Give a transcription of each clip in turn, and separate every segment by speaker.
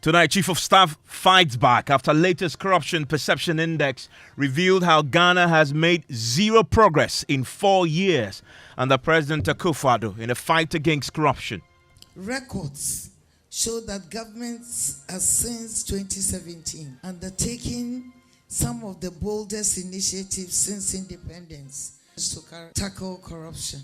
Speaker 1: Tonight, Chief of Staff fights back after latest corruption perception index revealed how Ghana has made zero progress in 4 years under President Akufo-Addo in a fight against corruption.
Speaker 2: Records show that governments have since 2017 undertaken some of the boldest initiatives since independence to tackle corruption.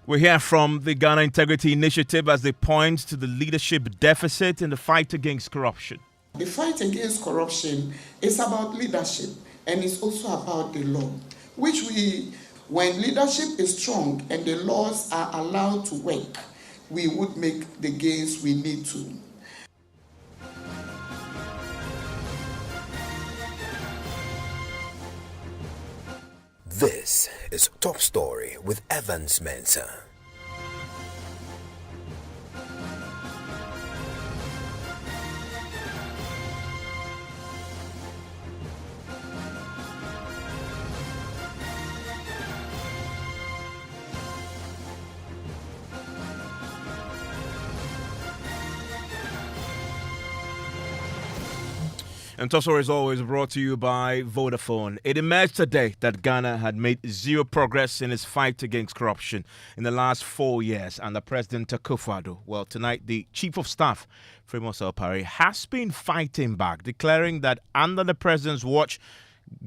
Speaker 1: We hear from the Ghana Integrity Initiative as they point to the leadership deficit in the fight against corruption.
Speaker 3: The fight against corruption is about leadership and it's also about the law, when leadership is strong and the laws are allowed to work, we would make the gains we need to.
Speaker 4: This is Top Story with Evans Mensah.
Speaker 1: And Top Story is always brought to you by Vodafone. It emerged today that Ghana had made zero progress in its fight against corruption in the last 4 years under President Akufo-Addo. Well, tonight, the Chief of Staff, Mensah and Emefa Apawu, has been fighting back, declaring that under the President's watch,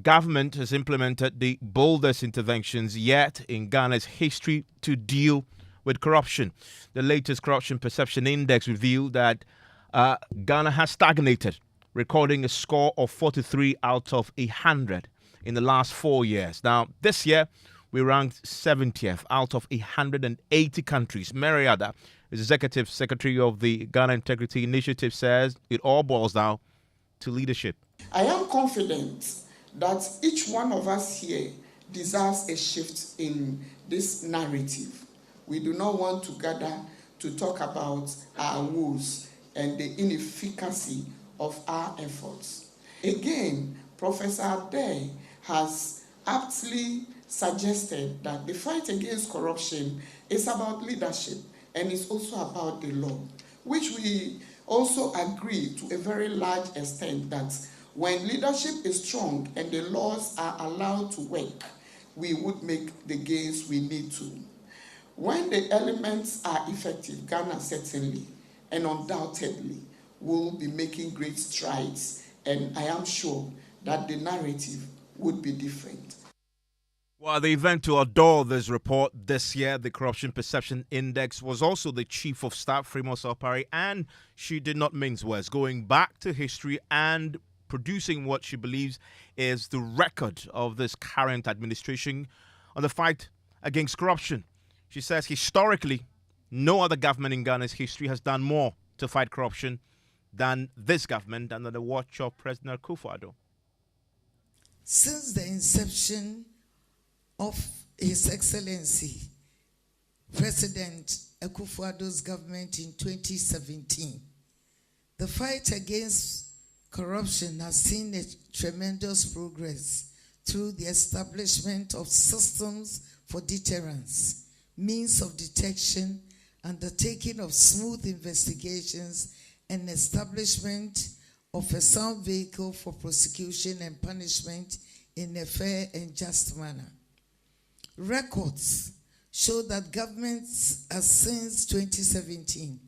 Speaker 1: government has implemented the boldest interventions yet in Ghana's history to deal with corruption. The latest corruption perception index revealed that Ghana has stagnated, recording a score of 43 out of 100 in the last 4 years. Now, this year, we ranked 70th out of 180 countries. Mariada, Executive Secretary of the Ghana Integrity Initiative, says it all boils down to leadership.
Speaker 3: I am confident that each one of us here deserves a shift in this narrative. We do not want to gather to talk about our woes and the inefficacy of our efforts. Again, Professor Ade has aptly suggested that the fight against corruption is about leadership and it's also about the law, which we also agree to a very large extent that when leadership is strong and the laws are allowed to work, we would make the gains we need to. When the elements are effective, Ghana certainly and undoubtedly will be making great strides, and I am sure that the narrative would be different.
Speaker 1: Well, the event to adore this report this year, the Corruption Perception Index, was also the Chief of Staff, Mensah and Emefa Apawu, and she did not mince words, going back to history and producing what she believes is the record of this current administration on the fight against corruption. She says historically, no other government in Ghana's history has done more to fight corruption than this government under the watch of President Akufo-Addo.
Speaker 2: Since the inception of His Excellency President Akufo-Addo's government in 2017, the fight against corruption has seen a tremendous progress through the establishment of systems for deterrence, means of detection, undertaking of smooth investigations, and establishment of a sound vehicle for prosecution and punishment in a fair and just manner. Records show that governments have since 2017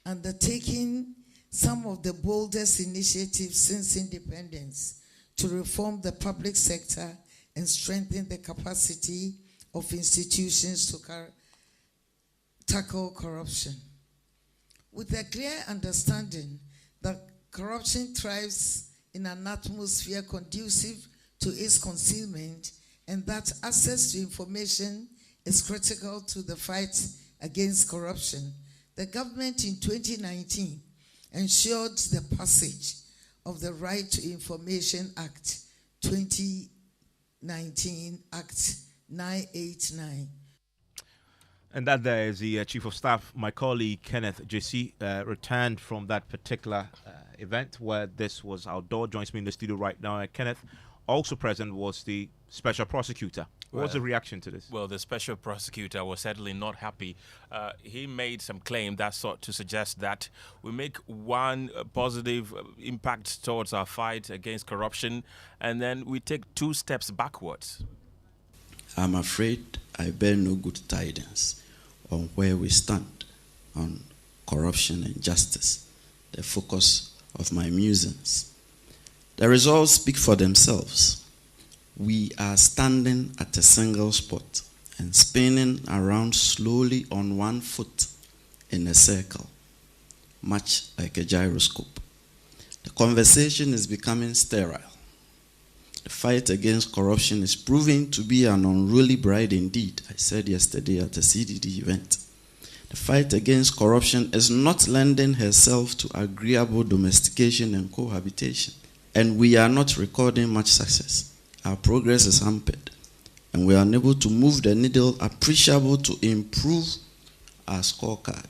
Speaker 2: undertaken some of the boldest initiatives since independence to reform the public sector and strengthen the capacity of institutions to tackle corruption. With a clear understanding that corruption thrives in an atmosphere conducive to its concealment and that access to information is critical to the fight against corruption, the government in 2019 ensured the passage of the Right to Information Act 2019, Act 989.
Speaker 1: And that there is the Chief of Staff. My colleague Kenneth JC returned from that particular event where this was outdoor. Joins me in the studio right now. Kenneth, also present was the special prosecutor. What's the reaction to this?
Speaker 5: Well, the special prosecutor was certainly not happy. He made some claim that sought to suggest that we make one positive impact towards our fight against corruption, and then we take 2 steps backwards.
Speaker 6: I'm afraid I bear no good tidings on where we stand on corruption and justice, the focus of my musings. The results speak for themselves. We are standing at a single spot and spinning around slowly on one foot in a circle, much like a gyroscope. The conversation is becoming sterile. The fight against corruption is proving to be an unruly bride indeed, I said yesterday at a CDD event. The fight against corruption is not lending herself to agreeable domestication and cohabitation, and we are not recording much success. Our progress is hampered, and we are unable to move the needle appreciable to improve our scorecard.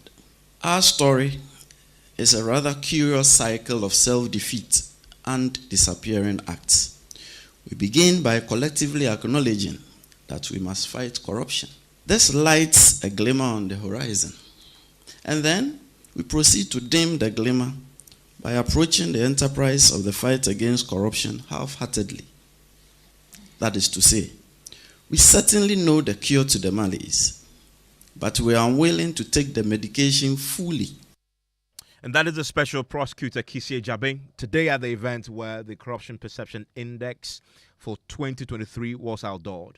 Speaker 6: Our story is a rather curious cycle of self-defeat and disappearing acts. We begin by collectively acknowledging that we must fight corruption. This lights a glimmer on the horizon. And then we proceed to dim the glimmer by approaching the enterprise of the fight against corruption half-heartedly. That is to say, we certainly know the cure to the malaise, but we are unwilling to take the medication fully.
Speaker 1: And that is the special prosecutor Kisie Jabin today at the event where the Corruption Perception Index for 2023 was outdoored.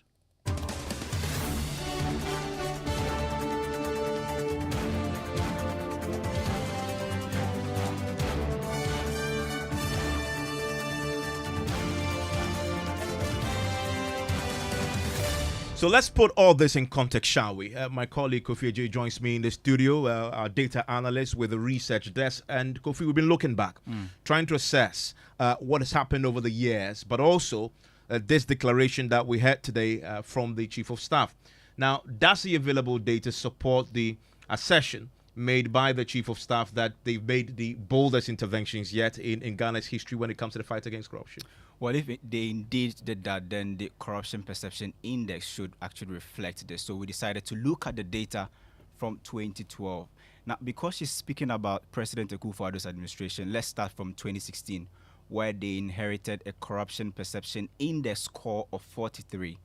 Speaker 1: So let's put all this in context, shall we? My colleague Kofi Ajay joins me in the studio, our data analyst with the research desk. And Kofi, we've been looking back, trying to assess what has happened over the years, but also this declaration that we had today from the Chief of Staff. Now, does the available data support the assertion made by the Chief of Staff that they've made the boldest interventions yet in Ghana's history when it comes to the fight against corruption?
Speaker 7: Well, if they indeed did that, then the Corruption Perception Index should actually reflect this. So we decided to look at the data from 2012. Now, because she's speaking about President Akufo-Addo's administration, let's start from 2016, where they inherited a Corruption Perception Index score of 43.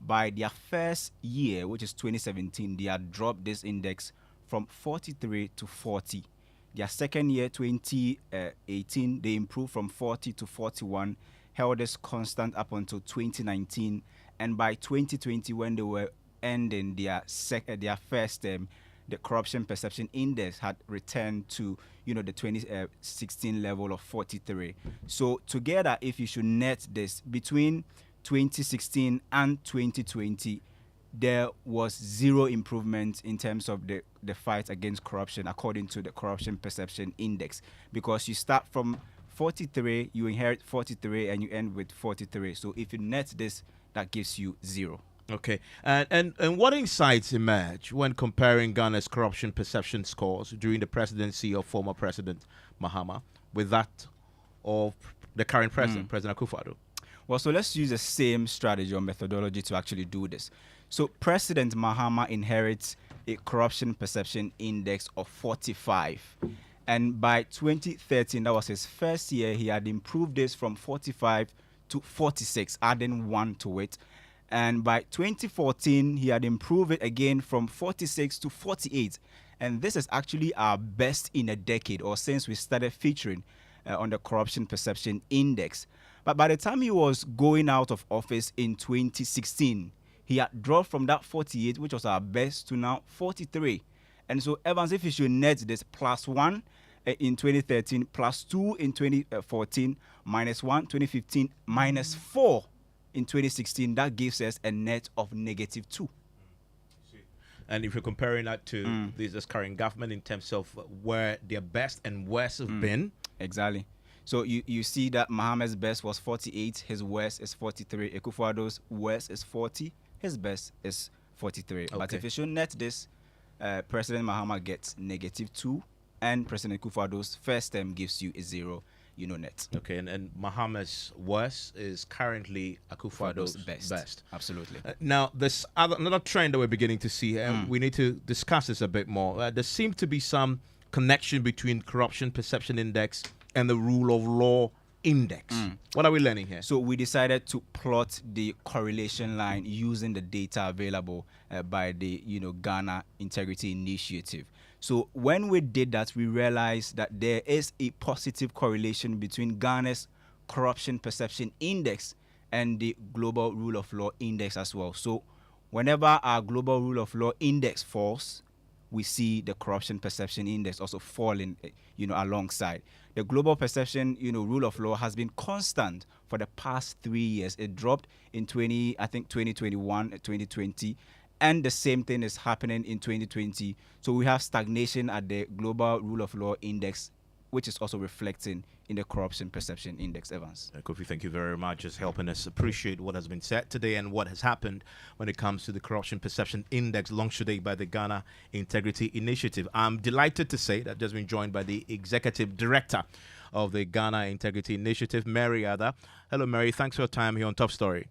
Speaker 7: By their first year, which is 2017, they had dropped this index from 43 to 40. Their second year, 2018, they improved from 40 to 41, held this constant up until 2019, and by 2020, when they were ending their first term, the Corruption Perception Index had returned to the 2016 level of 43. So together, if you should net this between 2016 and 2020, there was zero improvement in terms of the fight against corruption, according to the Corruption Perception Index, because you start from 43, you inherit 43, and you end with 43. So if you net this, that gives you 0.
Speaker 1: Okay. And what insights emerge when comparing Ghana's corruption perception scores during the presidency of former President Mahama with that of the current president, President Akufo-Addo?
Speaker 7: Well, so let's use the same strategy or methodology to actually do this. So President Mahama inherits a corruption perception index of 45. And by 2013, that was his first year, he had improved this from 45 to 46, adding 1 to it. And by 2014, he had improved it again from 46 to 48. And this is actually our best in a decade, or since we started featuring on the Corruption Perception Index. But by the time he was going out of office in 2016, he had dropped from that 48, which was our best, to now 43. And so, Evans, if you should net this, +1 in 2013, +2 in 2014, -1 2015, -4 in 2016, that gives us a net of -2.
Speaker 1: And if you're comparing that to this current government in terms of where their best and worst have been.
Speaker 7: Exactly. So you see that Mahama's best was 48, his worst is 43. Akufo-Addo's worst is 40, his best is 43. Okay. But if you should net this, President Mahama gets -2, and President Akufo-Addo's first term gives you a 0. net.
Speaker 1: Okay, and Mahama's worst is currently Akufo-Addo's best.
Speaker 7: Absolutely.
Speaker 1: Now, there's another trend that we're beginning to see. We need to discuss this a bit more. There seems to be some connection between corruption perception index and the rule of law index. What are we learning here?
Speaker 7: So we decided to plot the correlation line using the data available by the Ghana Integrity Initiative. So when we did that, we realized that there is a positive correlation between Ghana's corruption perception index and the global rule of law index as well. So whenever our global rule of law index falls, we see the corruption perception index also falling, alongside. The global perception, rule of law has been constant for the past 3 years. It dropped in 2021, 2020, and the same thing is happening in 2020. So we have stagnation at the global rule of law index, which is also reflecting in the corruption perception index, Evans.
Speaker 1: Kofi, thank you very much for helping us appreciate what has been said today and what has happened when it comes to the corruption perception index launched today by the Ghana Integrity Initiative. I'm delighted to say that I've just been joined by the executive director of the Ghana Integrity Initiative, Mary Ada. Hello, Mary. Thanks for your time here on Top Story.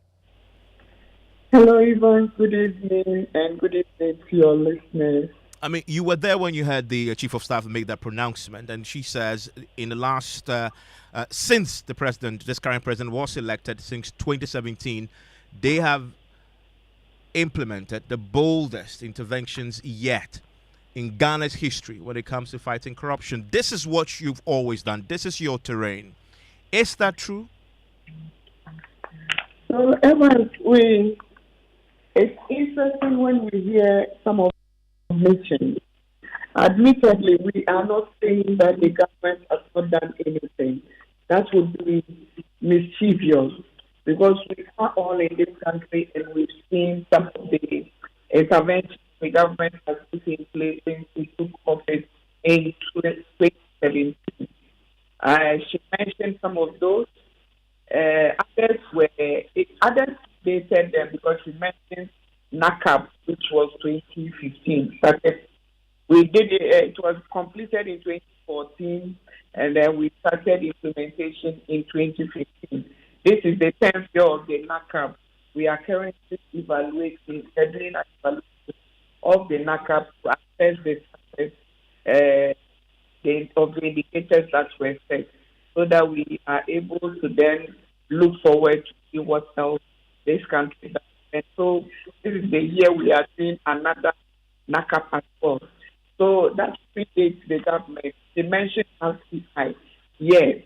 Speaker 8: Hello, Ivan. Good evening, and good evening to your listeners.
Speaker 1: I mean, you were there when you had the chief of staff make that pronouncement, and she says in the last, since this current president was elected, since 2017, they have implemented the boldest interventions yet in Ghana's history when it comes to fighting corruption. This is what you've always done. This is your terrain. Is that true?
Speaker 8: So, Evans, it's interesting when we hear some of the mentions. Admittedly, we are not saying that the government has not done anything. That would be mischievous, because we are all in this country and we've seen some of the interventions the government has put in place since we took office in 2017. She mentioned some of those. Others dated them because she mentioned NACAP, which was 2015. We did it. It was completed in 2014, and then we started implementation in 2015. This is the 10th year of the NACAP. We are currently evaluating, scheduling an evaluation of the NACAP to assess the success of the indicators that were set, so that we are able to then look forward to see what else this country does. And so this is the year we are seeing another NACAP as well. So that predates the government. She mentioned RCI. Yes.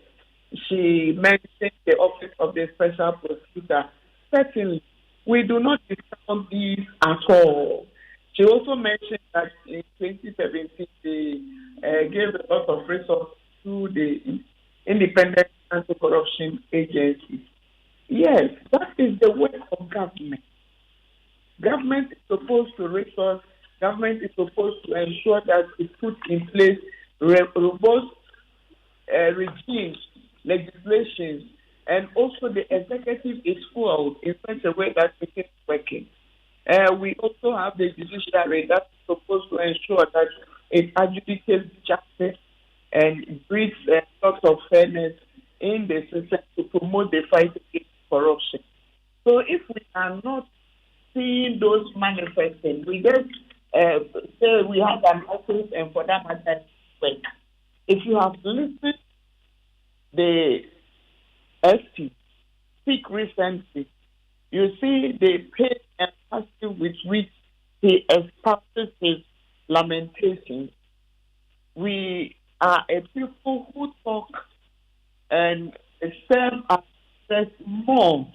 Speaker 8: She mentioned the Office of the Special Prosecutor. Certainly, we do not discount these at all. She also mentioned that in 2017, they gave a lot of resources to the Independent Anti-Corruption Agency. Yes, that is the work of government. Government is supposed to resource. Government is supposed to ensure that it puts in place robust regimes, legislation, and also the executive is fueled in such a way that it is working. We also have the judiciary that's supposed to ensure that it adjudicates justice and breeds lots of fairness in the system to promote the fight against corruption. So if we are not seeing those manifesting, we just say we have an office and for that matter, work. If you have listened the ST speak recently, you see the pain and passion with which he espouses his lamentations. We are a people who talk and serve ourselves more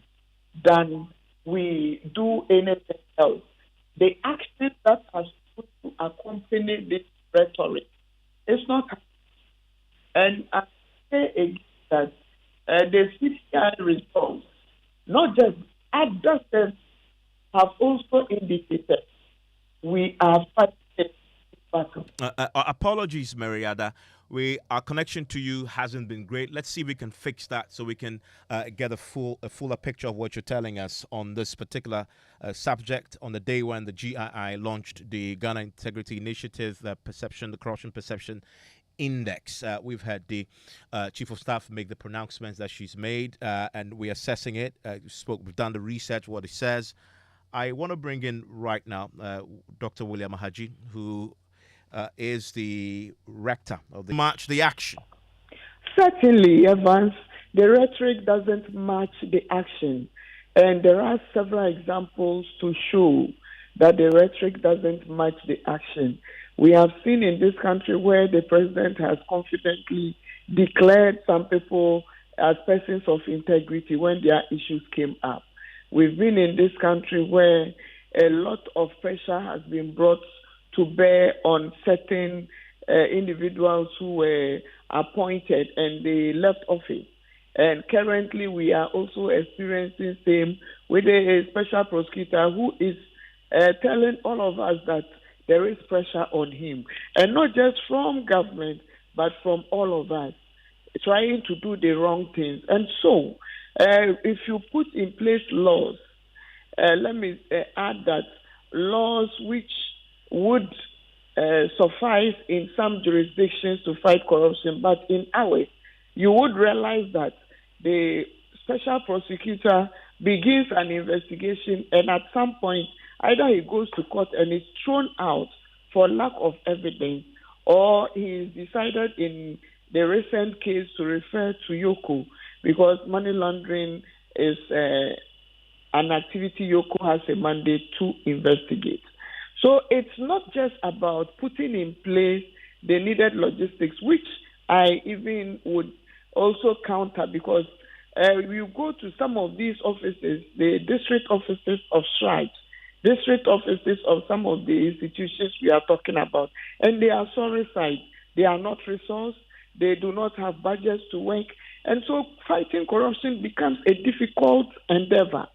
Speaker 8: than we do anything else. The actions that are supposed to accompany this rhetoric, it's not. And I say again that the CCI results, not just others, have also indicated we are fighting this battle.
Speaker 1: Apologies, Mariada. Our connection to you hasn't been great. Let's see if we can fix that so we can get a fuller picture of what you're telling us on this particular subject on the day when the GII launched the Ghana Integrity Initiative, the corruption perception index. We've had the chief of staff make the pronouncements that she's made, and we're assessing it. We've done the research, what it says. I want to bring in right now Dr. William Ahaji, who is the rector of the Match the Action.
Speaker 8: Certainly, Evans, the rhetoric doesn't match the action. And there are several examples to show that the rhetoric doesn't match the action. We have seen in this country where the president has confidently declared some people as persons of integrity when their issues came up. We've been in this country where a lot of pressure has been brought to bear on certain individuals who were appointed and they left office. And currently we are also experiencing same with a special prosecutor who is telling all of us that there is pressure on him. And not just from government, but from all of us, trying to do the wrong things. And so, if you put in place laws, let me add that laws which would suffice in some jurisdictions to fight corruption, but in ours, you would realize that the special prosecutor begins an investigation, and at some point, either he goes to court and is thrown out for lack of evidence, or he decided in the recent case to refer to Yoko because money laundering is an activity Yoko has a mandate to investigate. So it's not just about putting in place the needed logistics, which I even would also counter because you go to some of these offices, the district offices of strikes, district offices of some of the institutions we are talking about, and they are sorry side. They are not resourced. They do not have budgets to work. And so fighting corruption becomes a difficult endeavor.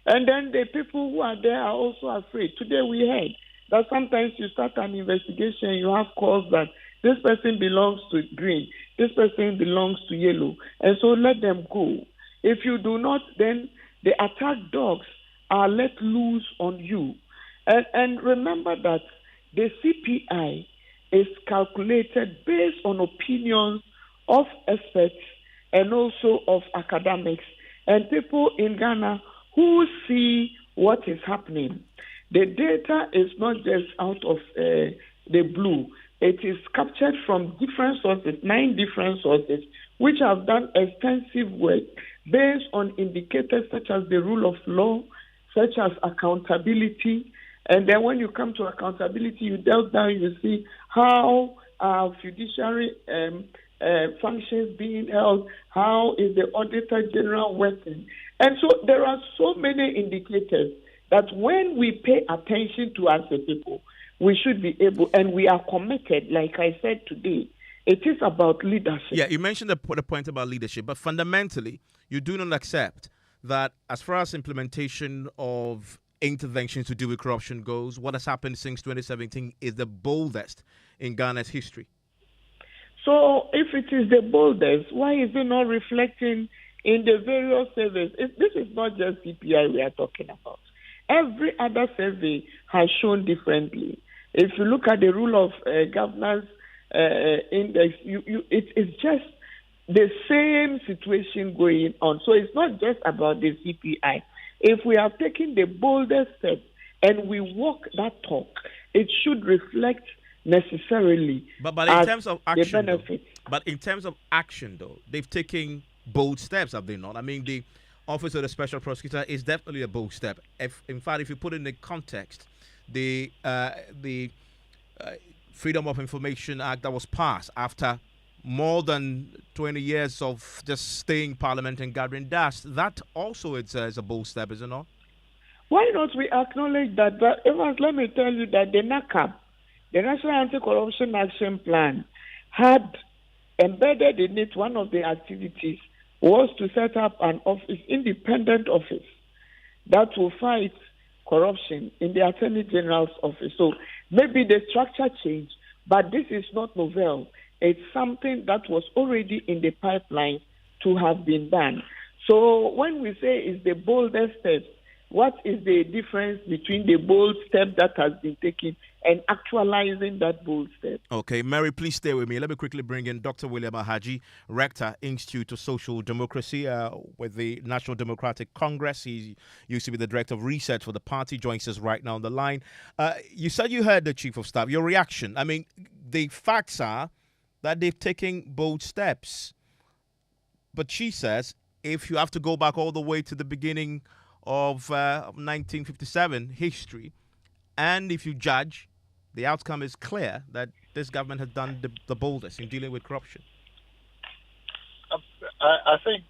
Speaker 8: And then the people who are there are also afraid. Today we heard that sometimes you start an investigation, you have calls that this person belongs to green, this person belongs to yellow, and so let them go. If you do not, then the attack dogs are let loose on you. And remember that the CPI is calculated based on opinions of experts and also of academics and people in Ghana who see what is happening. The data is not just out of the blue. It is captured from different sources, 9 different sources, which have done extensive work based on indicators such as the rule of law, such as accountability. And then when you come to accountability, you delve down, you see how are judiciary functions being held, how is the Auditor General working. And so there are so many indicators that when we pay attention to as a people, we should be able, and we are committed, like I said today, it is about leadership.
Speaker 1: Yeah, you mentioned the point about leadership, but fundamentally, you do not accept that as far as implementation of interventions to deal with corruption goes, what has happened since 2017 is the boldest in Ghana's history.
Speaker 8: So if it is the boldest, why is it not reflecting in the various surveys? This is not just CPI we are talking about. Every other survey has shown differently. If you look at the rule of governance index, it is just the same situation going on. So it's not just about the CPI. If we are taking the boldest step and we walk that talk, it should reflect necessarily.
Speaker 1: But in terms of action,
Speaker 8: though,
Speaker 1: they've taken bold steps, have they not? I mean, the Office of the Special Prosecutor is definitely a bold step. In fact, if you put it in the context, the Freedom of Information Act that was passed after more than 20 years of just staying in Parliament and gathering dust, that also is a bold step, is it not?
Speaker 8: Why not we acknowledge that? But Evans, let me tell you that the NACAP, the National Anti-Corruption Action Plan, had embedded in it one of the activities was to set up an office, independent office, that will fight corruption in the Attorney General's office. So maybe the structure changed, but this is not novel. It's something that was already in the pipeline to have been done. So when we say it's the boldest step, What is the difference between the bold step that has been taken and actualizing that bold step?
Speaker 1: Okay, Mary, please stay with me. Let me quickly bring in Dr. William Ahaji, Rector, Institute of Social Democracy with the National Democratic Congress. He used to be the Director of Research for the party, joins us right now on the line. You said you heard the Chief of Staff. Your reaction? I mean, the facts are that they've taken bold steps. But she says if you have to go back all the way to the beginning of 1957 history, and if you judge, the outcome is clear that this government has done the boldest in dealing with corruption.
Speaker 9: I think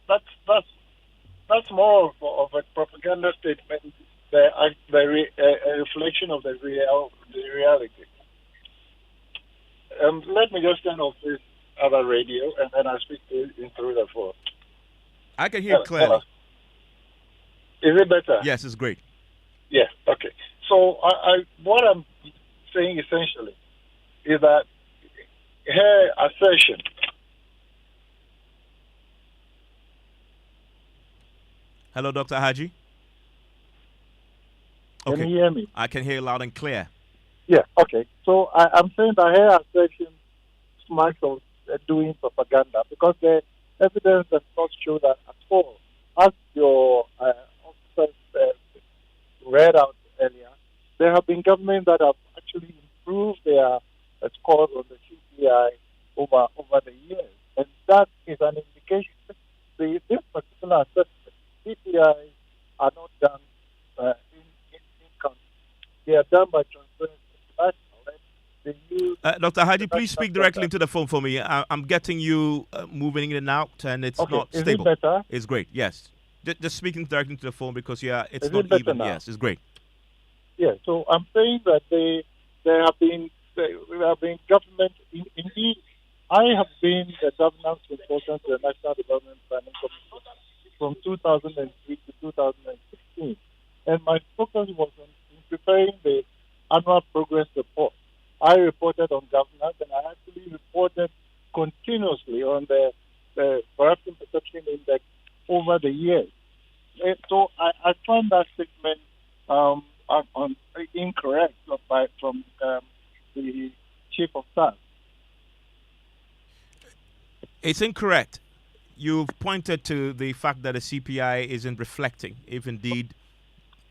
Speaker 9: that's more of a propaganda statement, a reflection of the reality. Let me just turn off this other radio, and then I speak to you through the phone.
Speaker 1: I can hear clearly.
Speaker 9: Is it better?
Speaker 1: Yes, it's great.
Speaker 9: Yeah, okay. So what I'm saying essentially is that her assertion.
Speaker 1: Hello, Dr. Haji.
Speaker 9: Okay. Can you hear me?
Speaker 1: I can hear loud and clear.
Speaker 9: Yeah, okay. So I'm saying that her assertion smacks of doing propaganda because the evidence does not show that at all. As your officers read out earlier, there have been governments that have actually improved their scores on the CPI over the years. And that is an indication this particular assessment, CPI are not done in country. They are done by Transparency International.
Speaker 1: Dr. Haji, please speak directly into the phone for me. I'm getting you moving in and out, and it's not stable.
Speaker 9: Is it better?
Speaker 1: It's great, yes. Just speaking directly into the phone because it's
Speaker 9: is
Speaker 1: not
Speaker 9: it
Speaker 1: even.
Speaker 9: Now?
Speaker 1: Yes, it's great.
Speaker 9: Yeah, so I'm saying that there have been government indeed. I have been the governance consultant to the National Development Planning Commission from 2003 to 2016, and my focus was on preparing the annual progress report. I reported on governance, and I actually reported continuously on the corruption perception index over the years. And so I find that statement incorrect from the Chief of Staff.
Speaker 1: It's incorrect. You've pointed to the fact that the CPI isn't reflecting, if indeed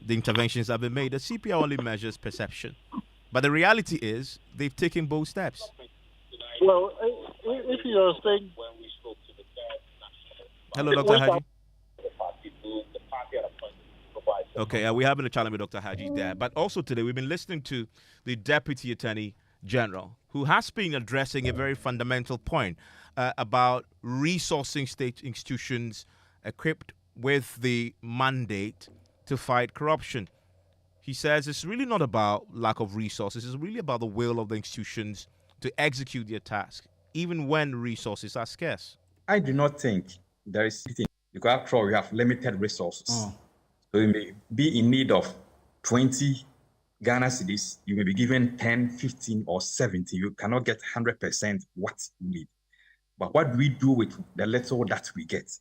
Speaker 1: the interventions have been made. The CPI only measures perception. But the reality is they've taken bold steps.
Speaker 9: Well, if you're saying...
Speaker 1: Hello, Dr. Haji. Okay, we're having a challenge with Dr. Haji there. But also today, we've been listening to the Deputy Attorney General, who has been addressing a very fundamental point about resourcing state institutions equipped with the mandate to fight corruption. He says it's really not about lack of resources. It's really about the will of the institutions to execute their task, even when resources are scarce.
Speaker 10: I do not think there is anything, because after all, we have limited resources. So you may be in need of 20 Ghana cedis. You may be given 10, 15, or 70. You cannot get 100% what you need. But what do we do with the little that we get?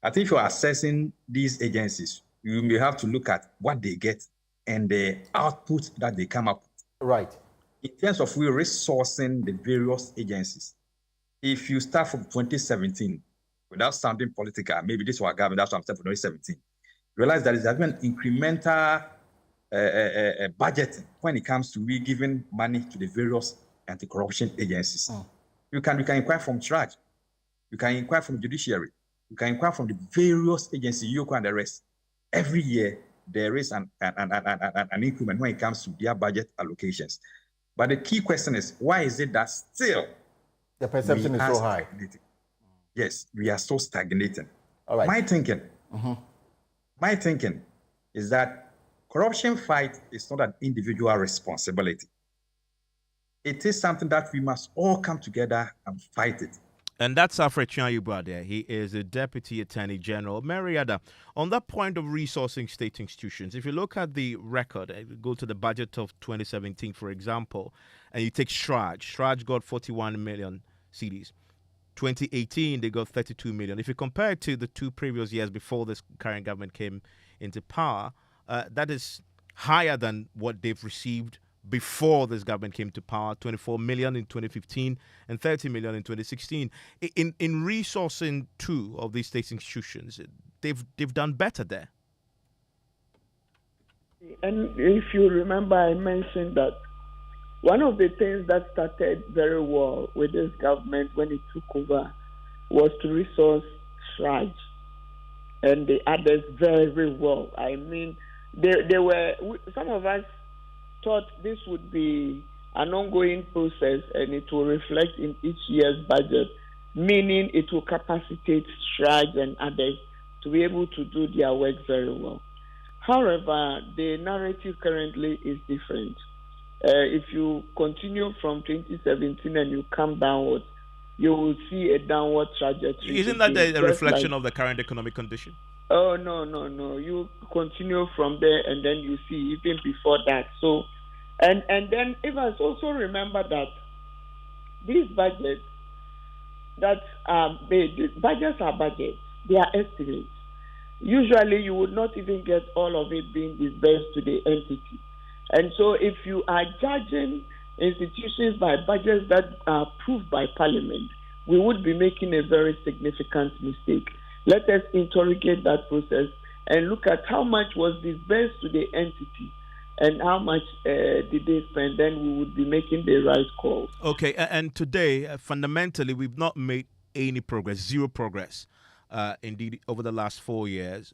Speaker 10: I think if you're assessing these agencies, you may have to look at what they get and the output that they come up with.
Speaker 11: Right.
Speaker 10: In terms of we resourcing the various agencies, if you start from 2017, without sounding political, maybe this was government, that's what I'm saying for 2017, realize that there's been incremental budgeting when it comes to we giving money to the various anti-corruption agencies. You can inquire from scratch. You can inquire from judiciary. You can inquire from the various agencies, you and the rest. Every year, there is an increment when it comes to their budget allocations. But the key question is, why is it that still
Speaker 11: the perception is so high?
Speaker 10: Yes, we are so stagnating.
Speaker 11: All right.
Speaker 10: My thinking is that corruption fight is not an individual responsibility. It is something that we must all come together and fight it.
Speaker 1: And that's Alfred Chianyuba there. He is the Deputy Attorney General. Mariada, on that point of resourcing state institutions, if you look at the record, go to the budget of 2017, for example, and you take Shraj got 41 million cedis. 2018, they got 32 million. If you compare it to the 2 previous years before this current government came into power, that is higher than what they've received before this government came to power, 24 million in 2015 and 30 million in 2016. In resourcing 2 of these state institutions, they've done better there.
Speaker 8: And if you remember, I mentioned that one of the things that started very well with this government when it took over was to resource Shraj and the others very, very well. I mean, they were, some of us thought this would be an ongoing process and it will reflect in each year's budget, meaning it will capacitate Shraj and others to be able to do their work very well. However, the narrative currently is different. If you continue from 2017 and you come downwards, you will see a downward trajectory.
Speaker 1: Isn't that a reflection of the current economic condition?
Speaker 8: Oh, no. You continue from there and then you see even before that. So, and then if I also remember that these budgets that budgets are budgets, they are estimates. Usually you would not even get all of it being disbursed to the entity. And so if you are judging institutions by budgets that are approved by Parliament, we would be making a very significant mistake. Let us interrogate that process and look at how much was disbursed to the entity and how much did they spend, then we would be making the right calls.
Speaker 1: Okay, and today, fundamentally, we've not made any progress, zero progress, indeed, over the last 4 years.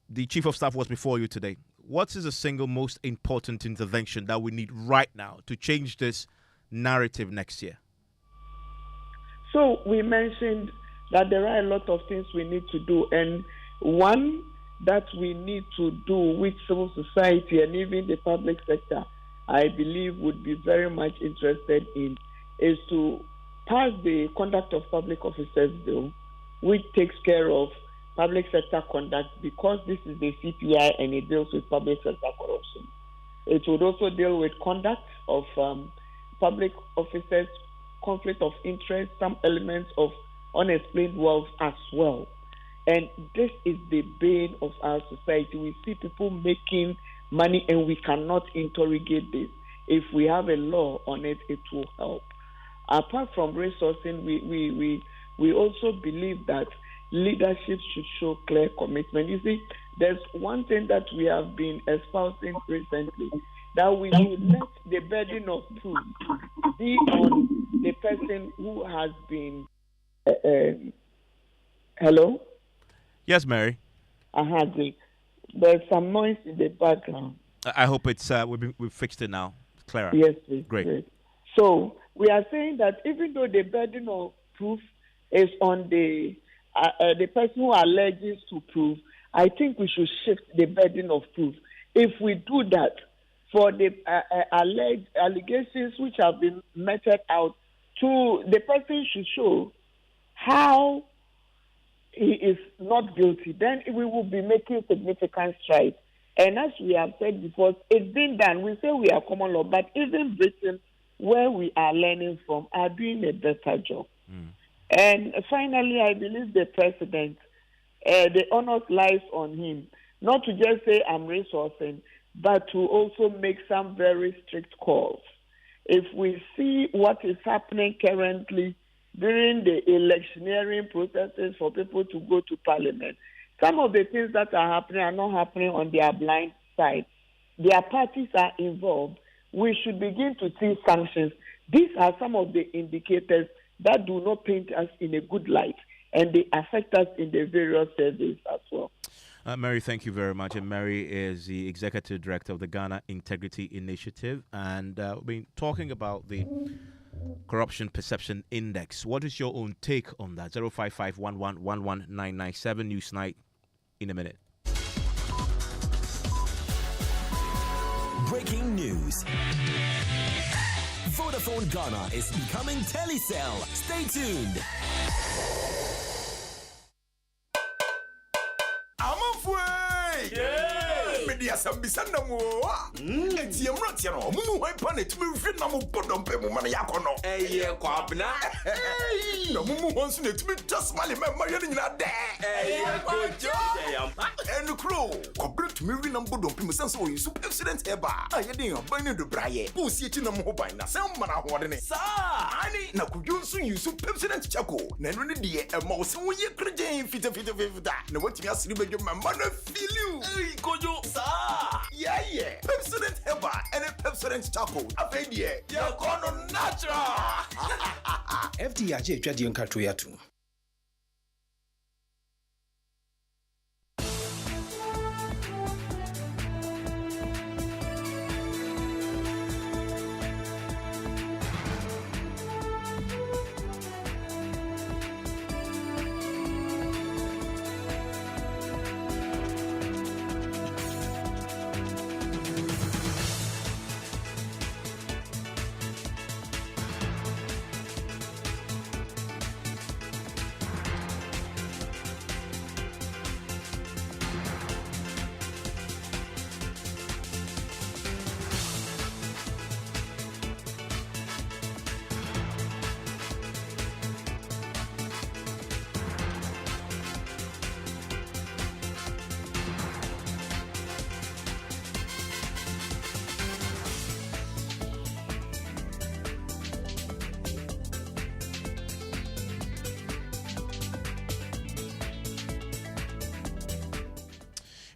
Speaker 1: The Chief of Staff was before you today. What is the single most important intervention that we need right now to change this narrative next year?
Speaker 8: So we mentioned that there are a lot of things we need to do, and one that we need to do with civil society and even the public sector, I believe would be very much interested in, is to pass the Conduct of Public Officers Bill, which takes care of public sector conduct, because this is the CPI and it deals with public sector corruption. It would also deal with conduct of public officers, conflict of interest, some elements of unexplained wealth as well. And this is the bane of our society. We see people making money and we cannot interrogate this. If we have a law on it, it will help. Apart from resourcing, we also believe that leadership should show clear commitment. You see, there's one thing that we have been espousing recently, that we should let the burden of proof be on the person who has been... hello?
Speaker 1: Yes, Mary.
Speaker 8: Great. There's some noise in the background.
Speaker 1: I hope it's we've fixed it now. Clara.
Speaker 8: Yes, please.
Speaker 1: Great.
Speaker 8: So we are saying that even though the burden of proof is on the person who alleges to prove, I think we should shift the burden of proof. If we do that for the alleged allegations which have been meted out, to the person should show how he is not guilty, then we will be making significant strides. And as we have said before, it's been done. We say we are common law, but even Britain, where we are learning from, are doing a better job. And finally, I believe the president, the onus lies on him, not to just say I'm resourcing, but to also make some very strict calls. If we see what is happening currently during the electioneering processes for people to go to Parliament, some of the things that are happening are not happening on their blind side. Their parties are involved. We should begin to see sanctions. These are some of the indicators that do not paint us in a good light, and they affect us in the various surveys as well.
Speaker 1: Mary, thank you very much. And Mary is the Executive Director of the Ghana Integrity Initiative. And we've been talking about the Corruption Perception Index. What is your own take on that? 055-11-11997, Newsnight, in a minute.
Speaker 12: Breaking news. Vodafone Ghana is becoming Telecel. Stay tuned.
Speaker 13: I'm afraid. Yeah. Me medi asam bisanda mo. Enti emrot ya no. Mumu hwan pa na tumi hwe na mo bodom pe mo man yakono.
Speaker 12: Eye kwabna.
Speaker 13: Na mumu hwan so na tumi just mali me ma yene nyina de.
Speaker 12: Eye kojo.
Speaker 13: En kro, kobre tumi hwe na bodom pe mo sense wo yusu accident eba. Ayede yan ban ne do braye. Wo sie ti na mo ho ban na sem ma na ho de ne.
Speaker 12: Sa,
Speaker 13: ani na kudwo nso yusu accident chako. Na no ne de e ma wo se wo ye kregen fita. Na watimi asiri bedwo ma na feel you.
Speaker 12: ey kojo. Sa,
Speaker 13: Yeah. Pepsodent Heba and a Pepsodent Taco. Afedie.
Speaker 12: ya kono natural.
Speaker 4: FDIJ Twedian Katoyatu.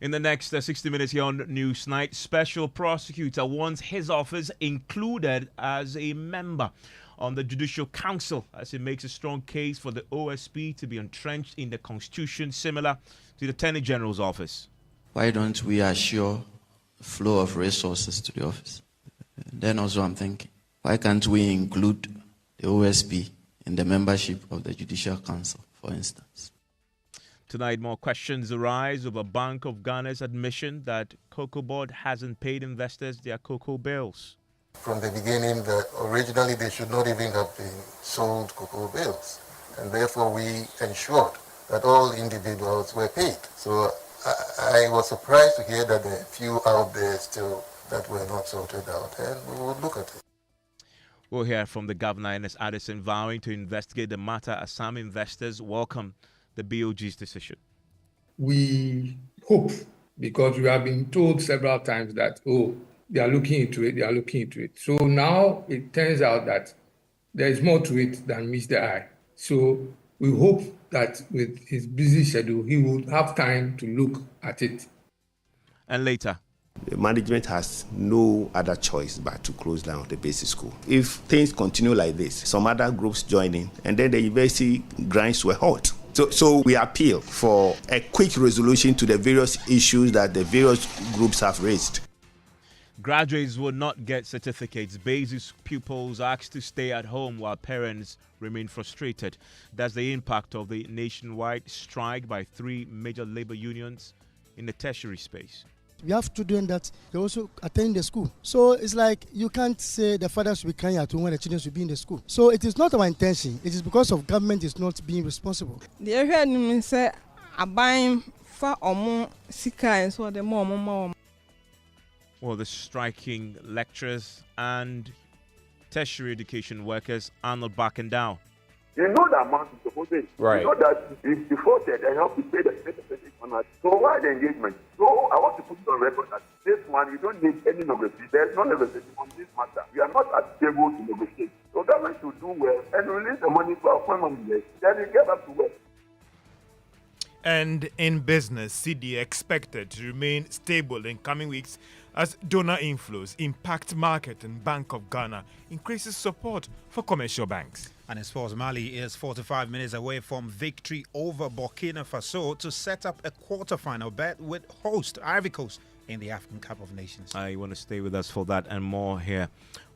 Speaker 1: In the next 60 minutes here on Newsnight, special prosecutor wants his office included as a member on the Judicial Council as he makes a strong case for the OSP to be entrenched in the Constitution, similar to the Attorney General's office.
Speaker 6: Why don't we assure flow of resources to the office? Then also I'm thinking, why can't we include the OSP in the membership of the Judicial Council, for instance?
Speaker 1: Tonight, more questions arise over Bank of Ghana's admission that Cocoa Board hasn't paid investors their cocoa bills.
Speaker 11: From the beginning, that originally they should not even have been sold cocoa bills. And therefore we ensured that all individuals were paid. So I was surprised to hear that there are few out there still that were not sorted out, and we will look at it.
Speaker 1: We'll hear from the governor, Ernest Addison, vowing to investigate the matter as some investors welcome the BOG's decision.
Speaker 14: We hope, because we have been told several times that, they are looking into it. So now it turns out that there is more to it than meets the eye. So we hope that with his busy schedule, he will have time to look at it.
Speaker 1: And later,
Speaker 15: the management has no other choice but to close down the basic school. If things continue like this, some other groups join in, and then the university grinds to a halt. So we appeal for a quick resolution to the various issues that the various groups have raised.
Speaker 1: Graduates will not get certificates. Basic pupils asked to stay at home while parents remain frustrated. That's the impact of the nationwide strike by 3 major labor unions in the tertiary space.
Speaker 16: We have children that they also attend the school. So it's like you can't say the fathers will be crying at home when the children should be in the school. So it is not our intention. It is because of government is not being responsible.
Speaker 17: The area say buying for sika and so the more.
Speaker 1: Well, the striking lecturers and tertiary education workers are not backing down.
Speaker 18: You know the amount is supposed to be.
Speaker 1: Right.
Speaker 18: You know that if defaulted, they have to pay the on us. So why the engagement? So I want to put on record that this one, you don't need any negotiation. There's no negotiation on this matter. We are not at the table to negotiate. So government should do well and release the money to our family. Then we get back to work.
Speaker 19: And in business, CD expected to remain stable in coming weeks as donor inflows impact market and Bank of Ghana increases support for commercial banks.
Speaker 20: And in sports, Mali is 45 minutes away from victory over Burkina Faso to set up a quarter-final bet with host Ivory Coast in the African Cup of Nations.
Speaker 1: I want to stay with us for that and more here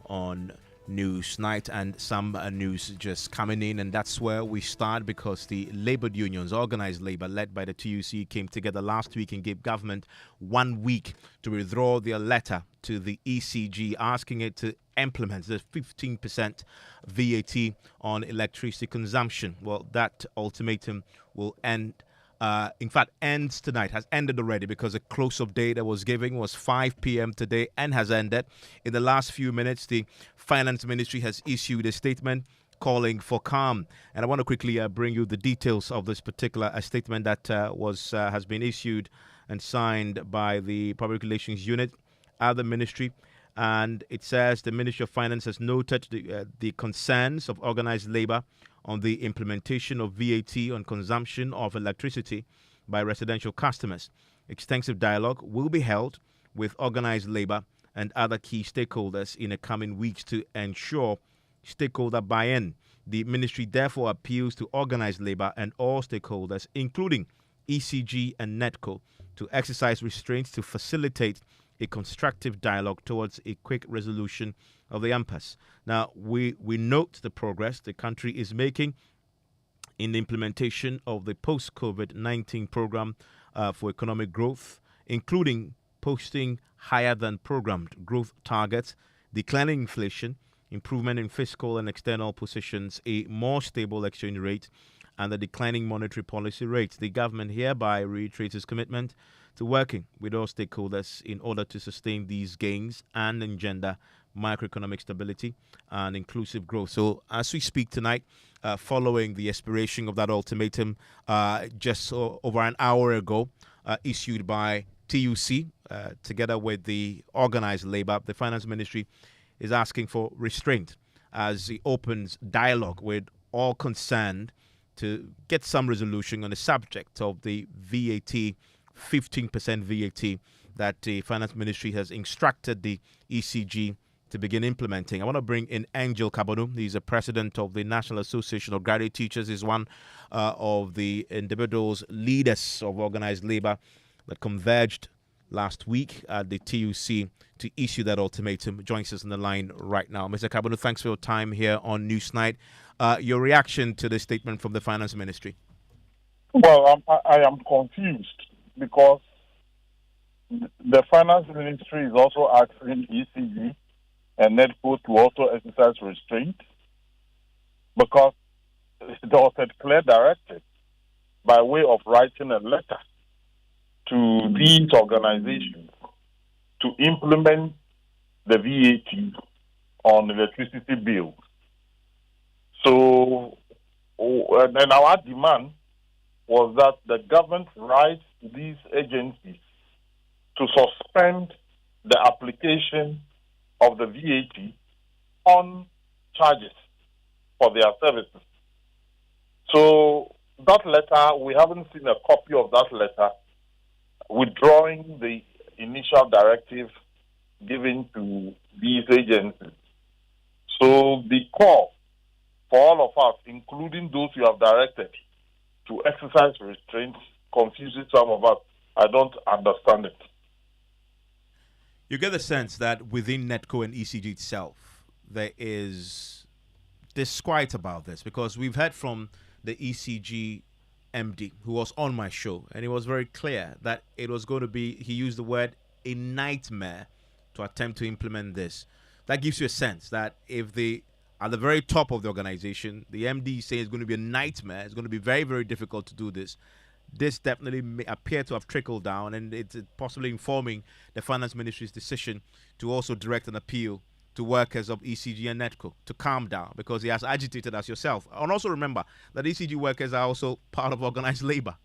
Speaker 1: on Newsnight, and some news just coming in, and that's where we start because the labor unions, organized labor led by the TUC, came together last week and gave government 1 week to withdraw their letter to the ECG asking it to implement the 15% VAT on electricity consumption. Well, that ultimatum will end in fact, ends tonight, has ended already because the close of day that was given was 5 p.m. today and has ended. In the last few minutes, the Finance Ministry has issued a statement calling for calm. And I want to quickly bring you the details of this particular statement that has been issued and signed by the Public Relations Unit at the Ministry. And it says the Ministry of Finance has noted the concerns of organized labor on the implementation of VAT on consumption of electricity by residential customers. Extensive dialogue will be held with organized labor and other key stakeholders in the coming weeks to ensure stakeholder buy-in. The ministry therefore appeals to organized labor and all stakeholders, including ECG and NETCO, to exercise restraints to facilitate a constructive dialogue towards a quick resolution of the impasse. Now, we note the progress the country is making in the implementation of the post-COVID-19 program for economic growth, including posting higher than programmed growth targets, declining inflation, improvement in fiscal and external positions, a more stable exchange rate, and the declining monetary policy rate. The government hereby reiterates its commitment to working with all stakeholders in order to sustain these gains and engender macroeconomic stability and inclusive growth. So as we speak tonight, following the expiration of that ultimatum just over an hour ago, issued by TUC, together with the organized labor, the Finance Ministry is asking for restraint as it opens dialogue with all concerned to get some resolution on the subject of the VAT, 15% VAT that the Finance Ministry has instructed the ECG to begin implementing. I want to bring in Angel Kabonu. He's the president of the National Association of Graduate Teachers. He's one of the individuals, leaders of organized labor that converged last week at the TUC to issue that ultimatum. Joins us on the line right now. Mr. Kabonu, thanks for your time here on Newsnight. Your reaction to the statement from the Finance Ministry?
Speaker 21: Well, I am confused because the Finance Ministry is also asking ECG and NEDCO to also exercise restraint because there was a clear directive by way of writing a letter to these organizations to implement the VAT on electricity bills. So, and our demand was that the government writes to these agencies to suspend the application of the VAT on charges for their services. So that letter, we haven't seen a copy of that letter withdrawing the initial directive given to these agencies. So the call for all of us, including those you have directed to exercise restraint, confuses some of us. I don't understand it.
Speaker 1: You get the sense that within NETCO and ECG itself, there is disquiet about this, because we've heard from the ECG MD who was on my show, and it was very clear that it was going to be, he used the word, a nightmare to attempt to implement this. That gives you a sense that if at the very top of the organization, the MD is saying it's going to be a nightmare, it's going to be very, very difficult to do this. This definitely may appear to have trickled down, and it's possibly informing the Finance Ministry's decision to also direct an appeal to workers of ECG and NETCO to calm down, because he has agitated as yourself. And also remember that ECG workers are also part of organized labor.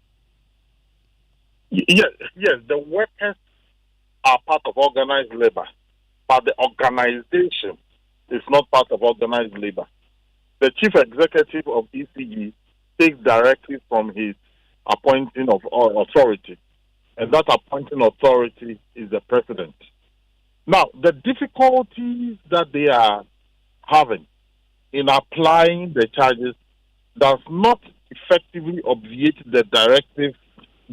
Speaker 21: Yes, the workers are part of organized labor, but the organization is not part of organized labor. The chief executive of ECG takes directly from his appointing of authority, and that appointing authority is the president. Now, the difficulties that they are having in applying the charges does not effectively obviate the directive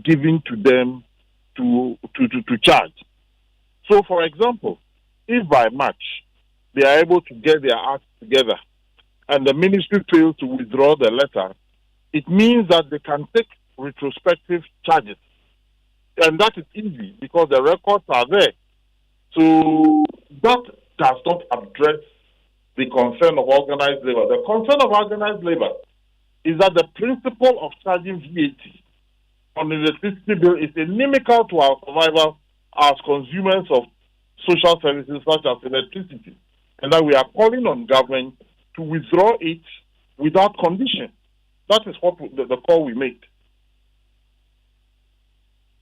Speaker 21: given to them to charge. So, for example, if by March they are able to get their act together and the ministry fails to withdraw the letter, it means that they can take retrospective charges. And that is easy because the records are there. So that does not address the concern of organized labor. The concern of organized labor is that the principle of charging VAT on the electricity bill is inimical to our survival as consumers of social services such as electricity, and that we are calling on government to withdraw it without condition. That is what the call we make.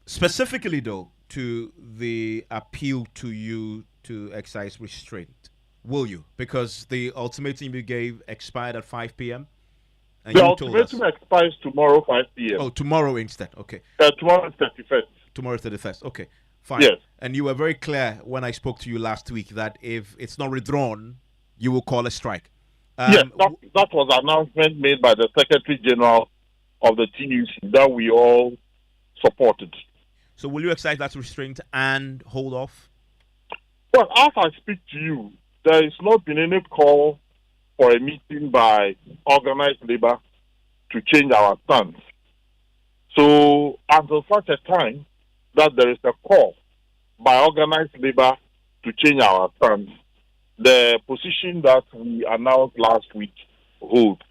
Speaker 1: Specifically, though, to the appeal to you to exercise restraint, will you? Because the ultimatum you gave expired at 5 p.m. And
Speaker 21: The
Speaker 1: you told us.
Speaker 21: ultimatum expires tomorrow 5 p.m.
Speaker 1: Oh, tomorrow instead. Okay.
Speaker 21: Tomorrow is 31st.
Speaker 1: Tomorrow is 31st. Okay. Fine.
Speaker 21: Yes.
Speaker 1: And you were very clear when I spoke to you last week that if it's not withdrawn, you will call a strike.
Speaker 21: Yes, that was an announcement made by the Secretary General of the TUC that we all supported.
Speaker 1: So will you exercise that restraint and hold off?
Speaker 21: Well, as I speak to you, there has not been any call for a meeting by organized labor to change our stance. So until such a time that there is a call by organized labor to change our stance, the position that we announced last week holds.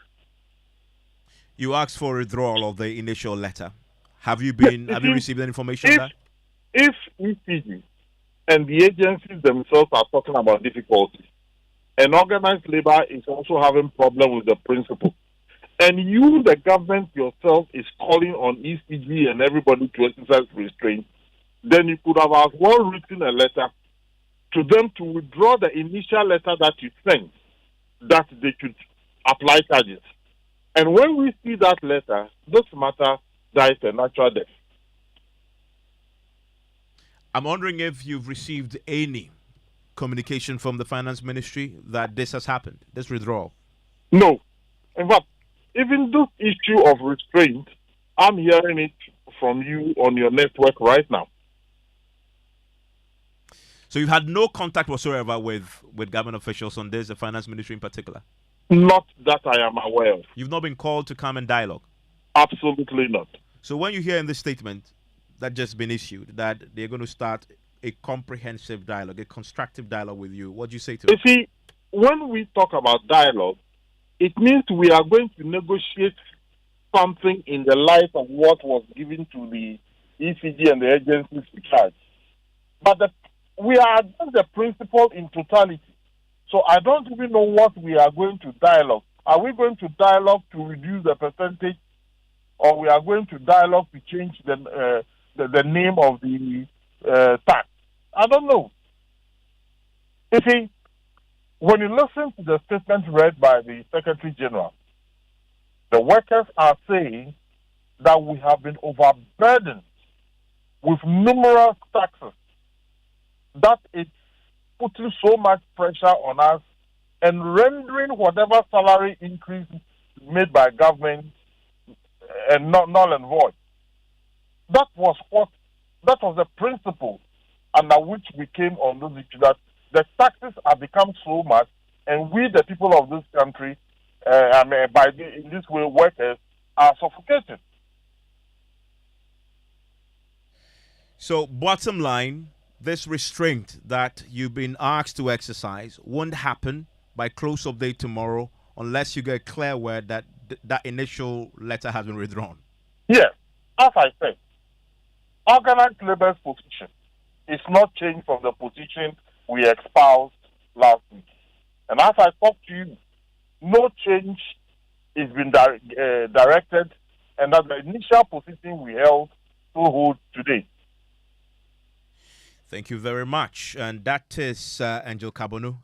Speaker 1: You asked for withdrawal of the initial letter. Have you received any information on that?
Speaker 21: If ECG and the agencies themselves are talking about difficulties, and organized labor is also having problem with the principle, and you, the government yourself, is calling on ECG and everybody to exercise restraint, then you could have as well written a letter to them to withdraw the initial letter that you sent, that they should apply charges. And when we see that letter, this matter dies a natural death.
Speaker 1: I'm wondering if you've received any communication from the finance ministry that this has happened, this withdrawal.
Speaker 21: No. In fact, even this issue of restraint, I'm hearing it from you on your network right now.
Speaker 1: So you've had no contact whatsoever with government officials on this, the finance ministry in particular?
Speaker 21: Not that I am aware of.
Speaker 1: You've not been called to come and dialogue?
Speaker 21: Absolutely not.
Speaker 1: So when you hear in this statement that just been issued that they're going to start a comprehensive dialogue, a constructive dialogue with you, what do you say to it?
Speaker 21: You see, when we talk about dialogue, it means we are going to negotiate something in the light of what was given to the ECG and the agencies in charge. But we are against the principle in totality. So I don't even know what we are going to dialogue. Are we going to dialogue to reduce the percentage, or we are going to dialogue to change the name of the tax? I don't know. You see, when you listen to the statement read by the Secretary General, the workers are saying that we have been overburdened with numerous taxes, that it's putting so much pressure on us and rendering whatever salary increase made by government and null and void. That was the principle under which we came on this issue, that the taxes have become so much, and we, the people of this country, in this way, workers are suffocated.
Speaker 1: So, bottom line, this restraint that you've been asked to exercise won't happen by close of day tomorrow unless you get a clear word that that initial letter has been withdrawn.
Speaker 21: Yes, as I said, organized labor's position is not changed from the position we espoused last week. And as I talk to you, no change is been directed, and that the initial position we held still holds today.
Speaker 1: Thank you very much. And that is Angel Kabonu,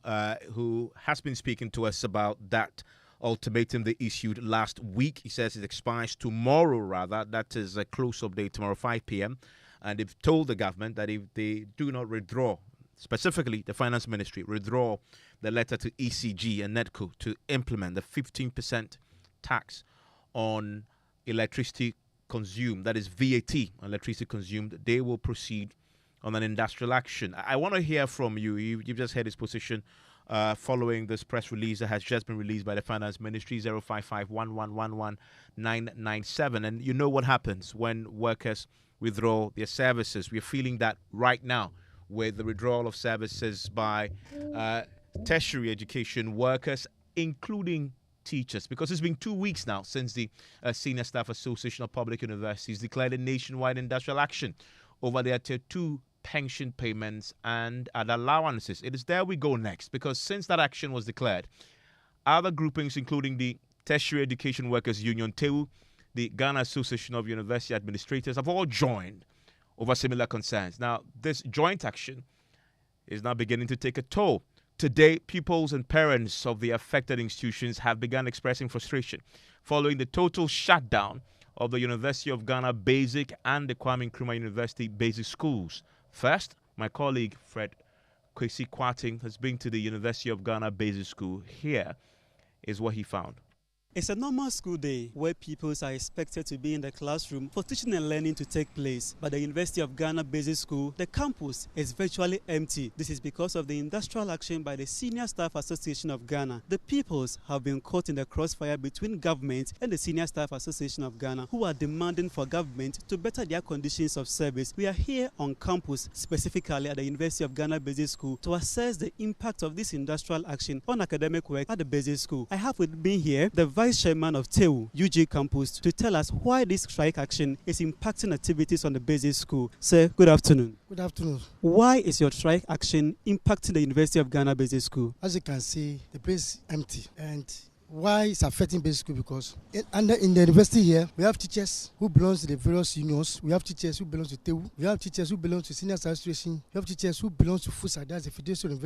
Speaker 1: who has been speaking to us about that ultimatum they issued last week. He says it expires tomorrow, rather. That is a close-up date tomorrow, 5 p.m. And they've told the government that if they do not withdraw, specifically the finance ministry, withdraw the letter to ECG and NEDCO to implement the 15% tax on electricity consumed, that is VAT on electricity consumed, they will proceed on an industrial action. I want to hear from you. You've just heard his position following this press release that has just been released by the Finance Ministry, 055-1111-997. And you know what happens when workers withdraw their services. We're feeling that right now with the withdrawal of services by tertiary education workers, including teachers, because it's been 2 weeks now since the Senior Staff Association of Public Universities declared a nationwide industrial action over their Tier 2 pension payments and other allowances. It is there we go next, because since that action was declared, other groupings, including the Tertiary Education Workers Union, TEU, the Ghana Association of University Administrators, have all joined over similar concerns. Now, this joint action is now beginning to take a toll. Today, pupils and parents of the affected institutions have begun expressing frustration following the total shutdown of the University of Ghana Basic and the Kwame Nkrumah University Basic Schools. First, my colleague Fred Kwesi Kwarting has been to the University of Ghana Basic School. Here is what he found.
Speaker 3: It's a normal school day where pupils are expected to be in the classroom for teaching and learning to take place. But the University of Ghana Basic School, the campus is virtually empty. This is because of the industrial action by the Senior Staff Association of Ghana. The pupils have been caught in the crossfire between government and the Senior Staff Association of Ghana, who are demanding for government to better their conditions of service. We are here on campus, specifically at the University of Ghana Basic School, to assess the impact of this industrial action on academic work at the Basic School. I have with me here the Vice Chairman of TEU, UG Campus, to tell us why this strike action is impacting activities on the Basic School. Sir, good afternoon.
Speaker 16: Good afternoon.
Speaker 3: Why is your strike action impacting the University of Ghana Basic School?
Speaker 16: As you can see, the place is empty. And why it's affecting Basic School? Because in the university here, we have teachers who belong to the various unions. We have teachers who belong to TEU. We have teachers who belong to Senior Staff Association. We have teachers who belong to FUSA, that's the Federation of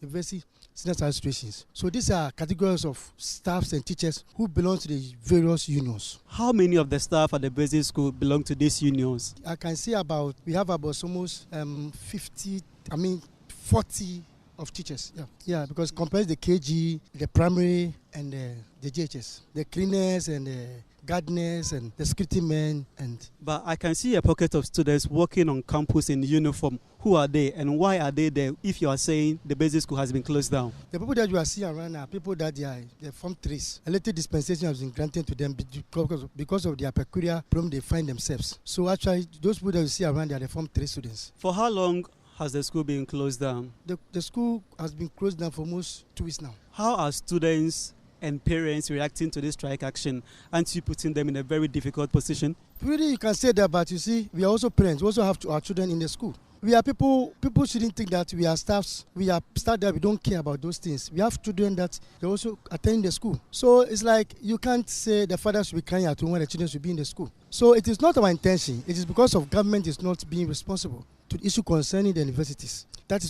Speaker 16: University Senior Staff Associations. So these are categories of staffs and teachers who belong to the various unions.
Speaker 3: How many of the staff at the Basic School belong to these unions?
Speaker 16: I can say we have about almost 40 of teachers. Yeah, because compared to the KG, the primary and the JHS, the cleaners and the gardeners and the security men.
Speaker 3: But I can see a pocket of students working on campus in uniform. Who are they and why are they there if you are saying the Basic School has been closed down?
Speaker 16: The people that you are seeing around are people that they Form 3s. A little dispensation has been granted to them because of their peculiar problem they find themselves. So actually, those people that you see around, they are the Form 3 students.
Speaker 3: For how long has the school been closed down?
Speaker 16: The school has been closed down for almost 2 weeks now.
Speaker 3: How are students and parents reacting to this strike action? Aren't you putting them in a very difficult position?
Speaker 16: Really, you can say that, but you see, we are also parents. We also have our children in the school. We are people shouldn't think that we are staffs. We are staff that we don't care about those things. We have children that they also attend the school. So it's like you can't say the fathers should be crying at home when the children should be in the school. So it is not our intention. It is because of government is not being responsible to the issue concerning the universities. That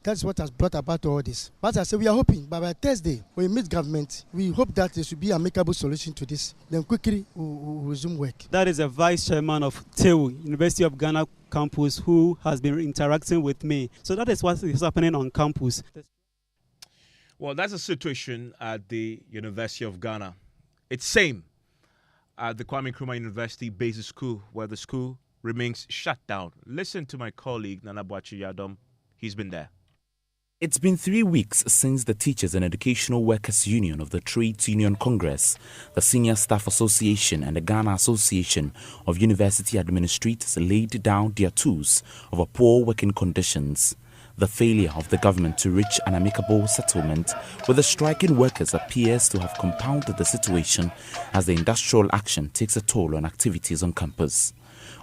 Speaker 16: is what has brought about all this. But as I say, we are hoping by Thursday, when we meet government, we hope that there should be an amicable solution to this. Then quickly we'll resume work.
Speaker 3: That is a Vice Chairman of TEU, University of Ghana Campus, who has been interacting with me. So that is what is happening on campus.
Speaker 1: Well, that's the situation at the University of Ghana. It's same at the Kwame Nkrumah University Basic School, where the school remains shut down. Listen to my colleague, Nana Boachi Yadom. He's been there.
Speaker 22: It's been 3 weeks since the Teachers and Educational Workers Union of the Trades Union Congress, the Senior Staff Association and the Ghana Association of University Administrators laid down their tools over poor working conditions. The failure of the government to reach an amicable settlement with the striking workers appears to have compounded the situation as the industrial action takes a toll on activities on campus.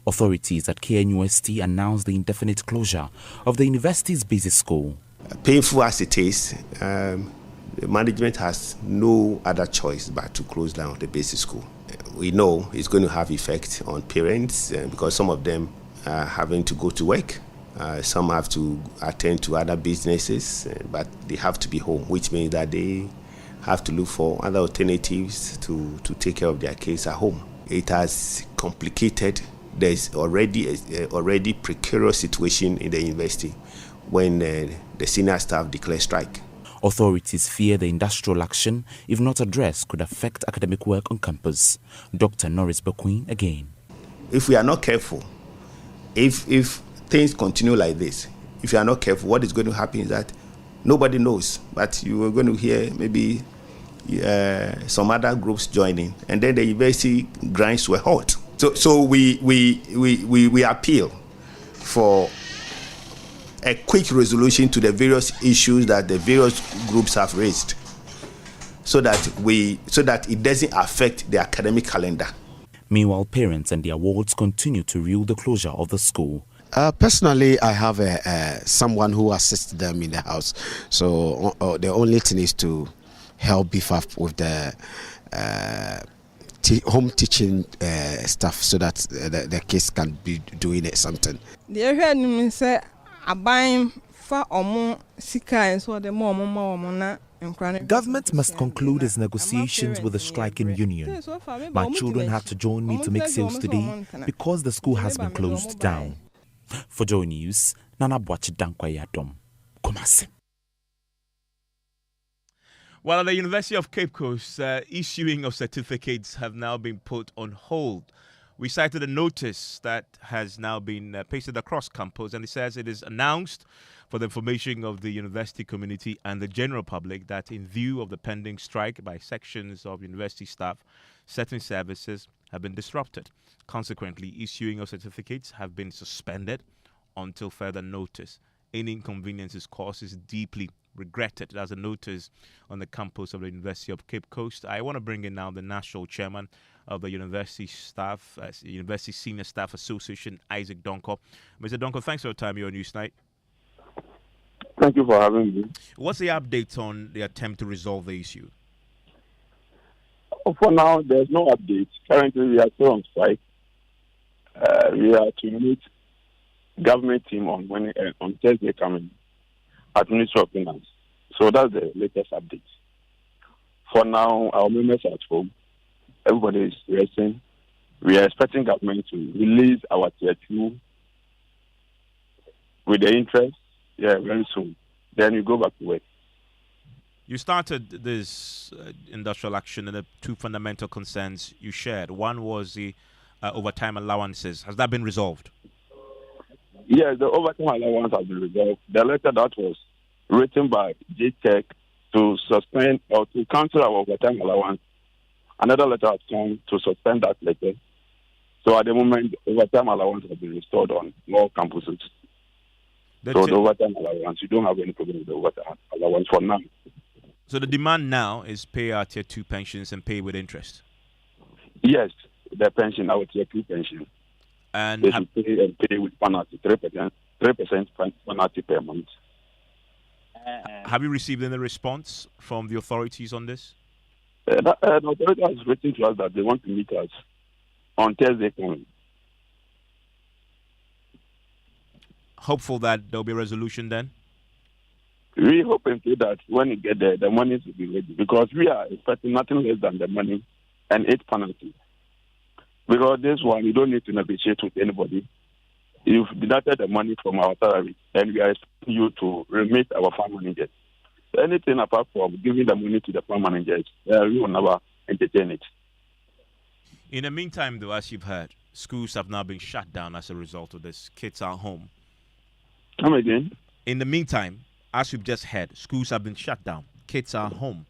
Speaker 22: Authorities at KNUST announced the indefinite closure of the university's basic school.
Speaker 15: Painful as it is, the management has no other choice but to close down the basic school. We know it's going to have effect on parents because some of them are having to go to work. Some have to attend to other businesses, but they have to be home, which means that they have to look for other alternatives to take care of their kids at home. It has complicated. There's already precarious situation in the university when the senior staff declare strike.
Speaker 22: Authorities fear the industrial action, if not addressed, could affect academic work on campus. Dr. Norris Bequeen again.
Speaker 15: If we are not careful, if things continue like this, if you are not careful, what is going to happen is that nobody knows, but you are going to hear maybe some other groups joining, and then the university grinds to a halt. So we appeal for a quick resolution to the various issues that the various groups have raised. so that it doesn't affect the academic calendar.
Speaker 22: Meanwhile, parents and their wards continue to rue the closure of the school.
Speaker 2: Personally, I have someone who assists them in the house. So the only thing is to help beef up with the home teaching stuff so that the kids can be doing it something.
Speaker 17: The area means I'm buying for sika and so the mom.
Speaker 22: Government must conclude its negotiations with the striking union. My children had to join me to make sales today because the school has been closed down. For Joy News, Nana Boachi Dankwayadom, Kumasi.
Speaker 1: Well, at the University of Cape Coast, issuing of certificates have now been put on hold. We cited a notice that has now been pasted across campus, and it says it is announced for the information of the university community and the general public that in view of the pending strike by sections of university staff, certain services have been disrupted. Consequently, issuing of certificates have been suspended until further notice. Any inconveniences caused is deeply regretted. There's a notice on the campus of the University of Cape Coast. I want to bring in now the national chairman of the University University Senior Staff Association, Isaac Donko. Mr. Donko, thanks for your time here on Newsnight.
Speaker 21: Thank you for having me.
Speaker 1: What's the update on the attempt to resolve the issue?
Speaker 21: For now, there's no update. Currently, we are still on strike. We are to meet government team on Thursday coming at Ministry of Finance. So that's the latest update. For now, our members are at home. Everybody is resting. We are expecting government to release our tier 2 with the interest, very soon. Then we go back to work.
Speaker 1: You started this industrial action, and the two fundamental concerns you shared. One was the overtime allowances. Has that been resolved?
Speaker 21: Yes, the overtime allowance has been resolved. The letter that was written by JTech to suspend or to cancel our overtime allowance, another letter has come to suspend that letter. So at the moment, overtime allowance has been restored on all campuses. The overtime allowance, you don't have any problem with the overtime allowance for now.
Speaker 1: So the demand now is pay our tier 2 pensions and pay with interest?
Speaker 21: Yes, the pension, our tier 2 pension.
Speaker 1: And
Speaker 21: they should pay with penalty, 3% penalty per month.
Speaker 1: Have you received any response from the authorities on this?
Speaker 21: The authority has written to us that they want to meet us on Thursday coming.
Speaker 1: Hopeful that there'll be a resolution then?
Speaker 21: We hope and pray that when you get there, the money will be ready, because we are expecting nothing less than the money and 8 penalty. Because this one, you don't need to negotiate with anybody. You've deducted the money from our salary, and we are expecting you to remit our farm managers. So anything apart from giving the money to the farm managers, we will never entertain it.
Speaker 1: In the meantime, though, as you've heard, schools have now been shut down as a result of this. Kids are home.
Speaker 21: Come again?
Speaker 1: In the meantime, as you've just heard, schools have been shut down. Kids are home.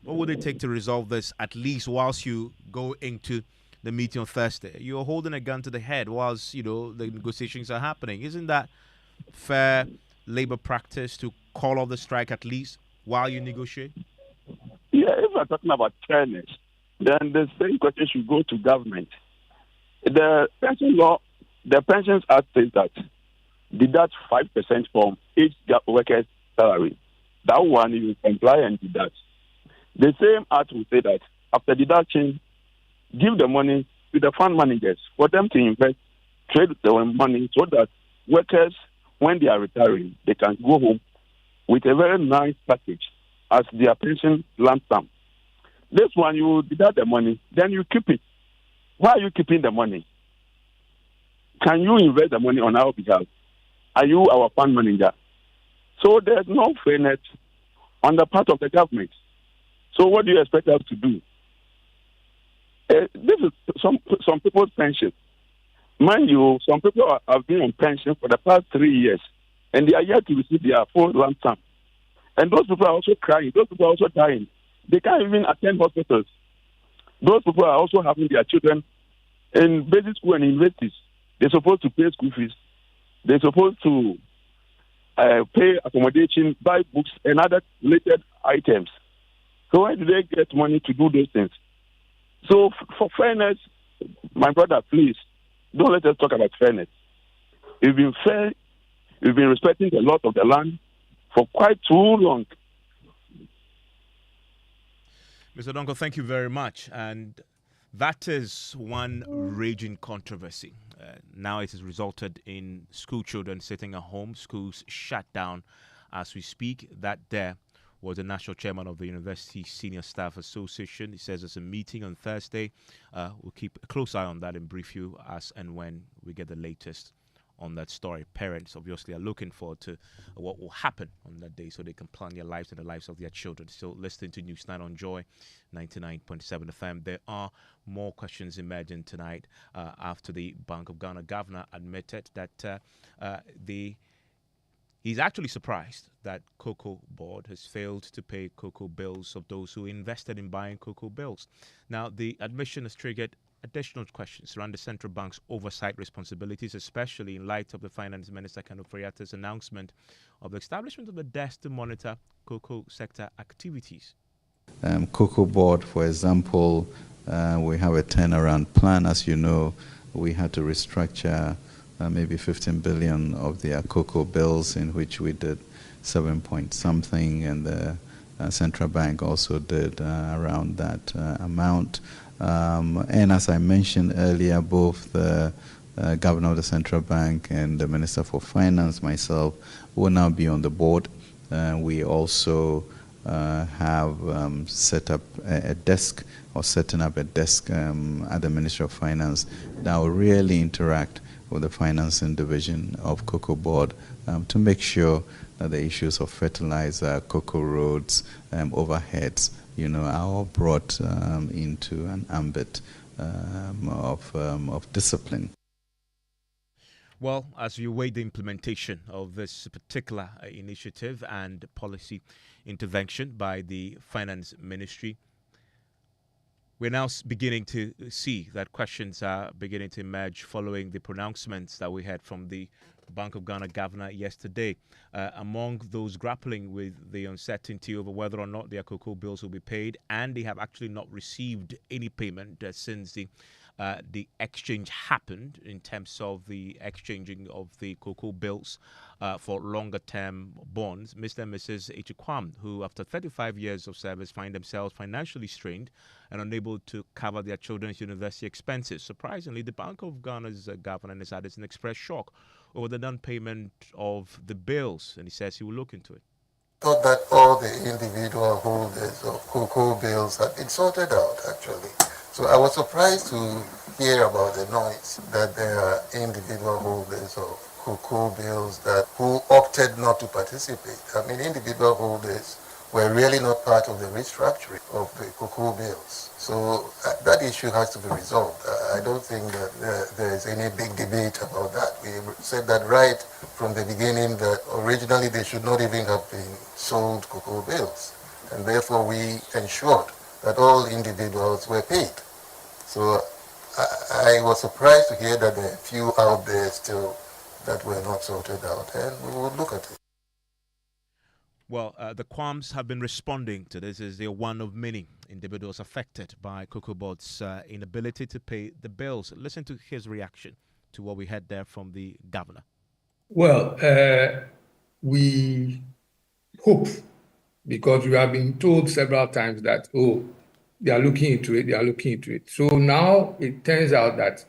Speaker 1: What would it take to resolve this, at least whilst you go into the meeting on Thursday? You're holding a gun to the head whilst, the negotiations are happening. Isn't that fair labor practice to call off the strike at least while you negotiate?
Speaker 21: Yeah, if we're talking about fairness, then the same question should go to government. The pension law, the Pensions Act says that deduct 5% from each worker's salary. That one you comply and deduct. The same act will say that after deduction, give the money to the fund managers for them to invest, trade the money so that workers, when they are retiring, they can go home with a very nice package as their pension lump sum. This one, you deduct the money, then you keep it. Why are you keeping the money? Can you invest the money on our behalf? Are you our fund manager? So there's no fairness on the part of the government. So what do you expect us to do? This is some people's pension. Mind you, some people have been on pension for the past 3 years, and they are yet to receive their full lump sum. And those people are also crying. Those people are also dying. They can't even attend hospitals. Those people are also having their children in basic school and universities. They're supposed to pay school fees. They're supposed to pay accommodation, buy books, and other related items.
Speaker 18: So where do they get money to do those things? So for fairness, my brother, please, don't let us talk about fairness. We've been fair, we've been respecting the law of the land for quite too long.
Speaker 1: Mr. Donko, thank you very much. And that is one raging controversy. Now it has resulted in school children sitting at home, schools shut down as we speak. That there was the national chairman of the University Senior Staff Association. He says there's a meeting on Thursday. We'll keep a close eye on that and brief you as and when we get the latest on that story. Parents obviously are looking forward to what will happen on that day so they can plan their lives and the lives of their children. Still listening to News 9 on Joy 99.7 FM. There are more questions emerging tonight after the Bank of Ghana governor admitted that he's actually surprised that Cocoa Board has failed to pay cocoa bills of those who invested in buying cocoa bills. Now, the admission has triggered additional questions around the central bank's oversight responsibilities, especially in light of the Finance Minister Kanu Friata's announcement of the establishment of a desk to monitor cocoa sector activities.
Speaker 5: Cocoa Board, for example, we have a turnaround plan. As you know, we had to restructure maybe 15 billion of their cocoa bills, in which we did 7 point something, and the central bank also did around that amount. And as I mentioned earlier, both the governor of the central bank and the minister for finance, myself, will now be on the board. We also have set up a desk, or setting up a desk at the Ministry of Finance that will really interact with the financing division of Cocoa Board to make sure that the issues of fertilizer, cocoa roads, overheads, are all brought into an ambit of discipline.
Speaker 1: Well, as we await the implementation of this particular initiative and policy intervention by the Finance Ministry, we're now beginning to see that questions are beginning to emerge following the pronouncements that we had from the Bank of Ghana governor yesterday. Among those grappling with the uncertainty over whether or not their cocoa bills will be paid, and they have actually not received any payment since the exchange happened, in terms of the exchanging of the cocoa bills for longer term bonds. Mr. and Mrs. Echikwam, who after 35 years of service find themselves financially strained and unable to cover their children's university expenses. Surprisingly, the Bank of Ghana's governor has had an express shock over the non-payment of the bills, and he says he will look into it.
Speaker 11: Thought that all the individual holders of cocoa bills had been sorted out, actually. So I was surprised to hear about the noise that there are individual holders of cocoa bills who opted not to participate. I mean, individual holders were really not part of the restructuring of the cocoa bills. So that issue has to be resolved. I don't think that there is any big debate about that. We said that right from the beginning, that originally they should not even have been sold cocoa bills. And therefore we ensured that all individuals were paid. So I was surprised to hear that there are a few out there still that were not sorted out, and we will look at it.
Speaker 1: Well, the Kwams have been responding to this as they're one of many individuals affected by Cocoa Board's inability to pay the bills. Listen to his reaction to what we heard there from the governor.
Speaker 14: Well, we hope, because we have been told several times that, they are looking into it. So now it turns out that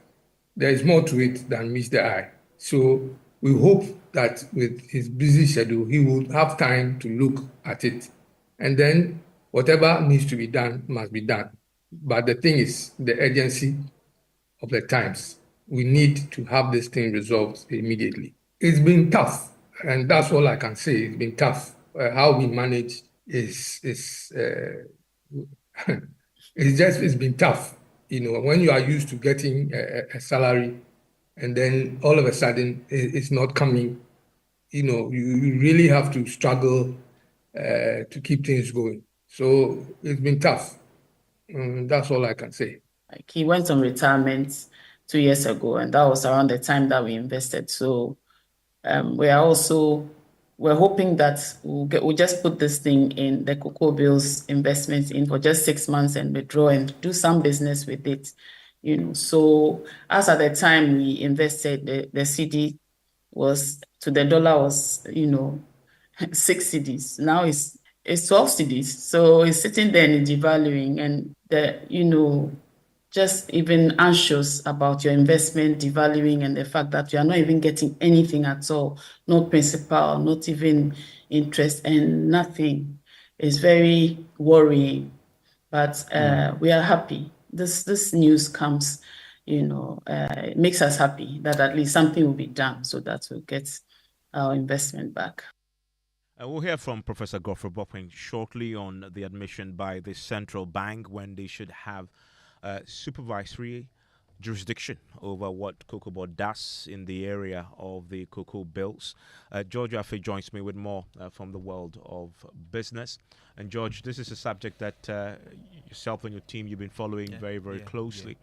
Speaker 14: there is more to it than meets the eye. So we hope that with his busy schedule, he will have time to look at it. And then whatever needs to be done must be done. But the thing is, the urgency of the times. We need to have this thing resolved immediately. It's been tough, and that's all I can say. It's been tough. How we manage is it's been tough. When you are used to getting a salary, and then all of a sudden it's not coming, you really have to struggle to keep things going. So it's been tough. That's all I can say.
Speaker 7: Like, he went on retirement 2 years ago, and that was around the time that we invested. So we are also we're hoping that we'll just put this thing in the cocoa bills investments in for just 6 months and withdraw and do some business with it. So as at the time we invested, the CD was to the dollar was 6 cedis. Now it's 12 cedis. So it's sitting there and devaluing, and just even anxious about your investment devaluing and the fact that you are not even getting anything at all, no principal, not even interest, and nothing. It's very worrying, but we are happy. This news comes, it makes us happy that at least something will be done so that we'll get our investment back.
Speaker 1: We'll hear from Professor Godfrey Bokpin shortly on the admission by the central bank when they should have supervisory jurisdiction over what Cocoa Board does in the area of the cocoa bills. George Afe joins me with more from the world of business. And George, this is a subject that yourself and your team, you've been following very closely.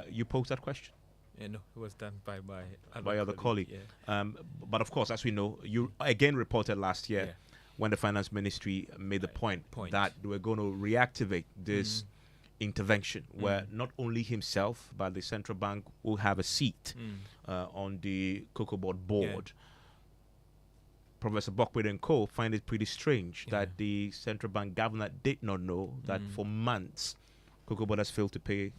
Speaker 1: You posed that question?
Speaker 9: No, it was done by
Speaker 1: other colleague. But of course, as we know, you again reported last year when the finance ministry made the point that they were going to reactivate this intervention where not only himself but the central bank will have a seat on the Cocoa Board board. Professor Bokpin and co. find it pretty strange that the central bank governor did not know that for months Cocoa Board has failed to pay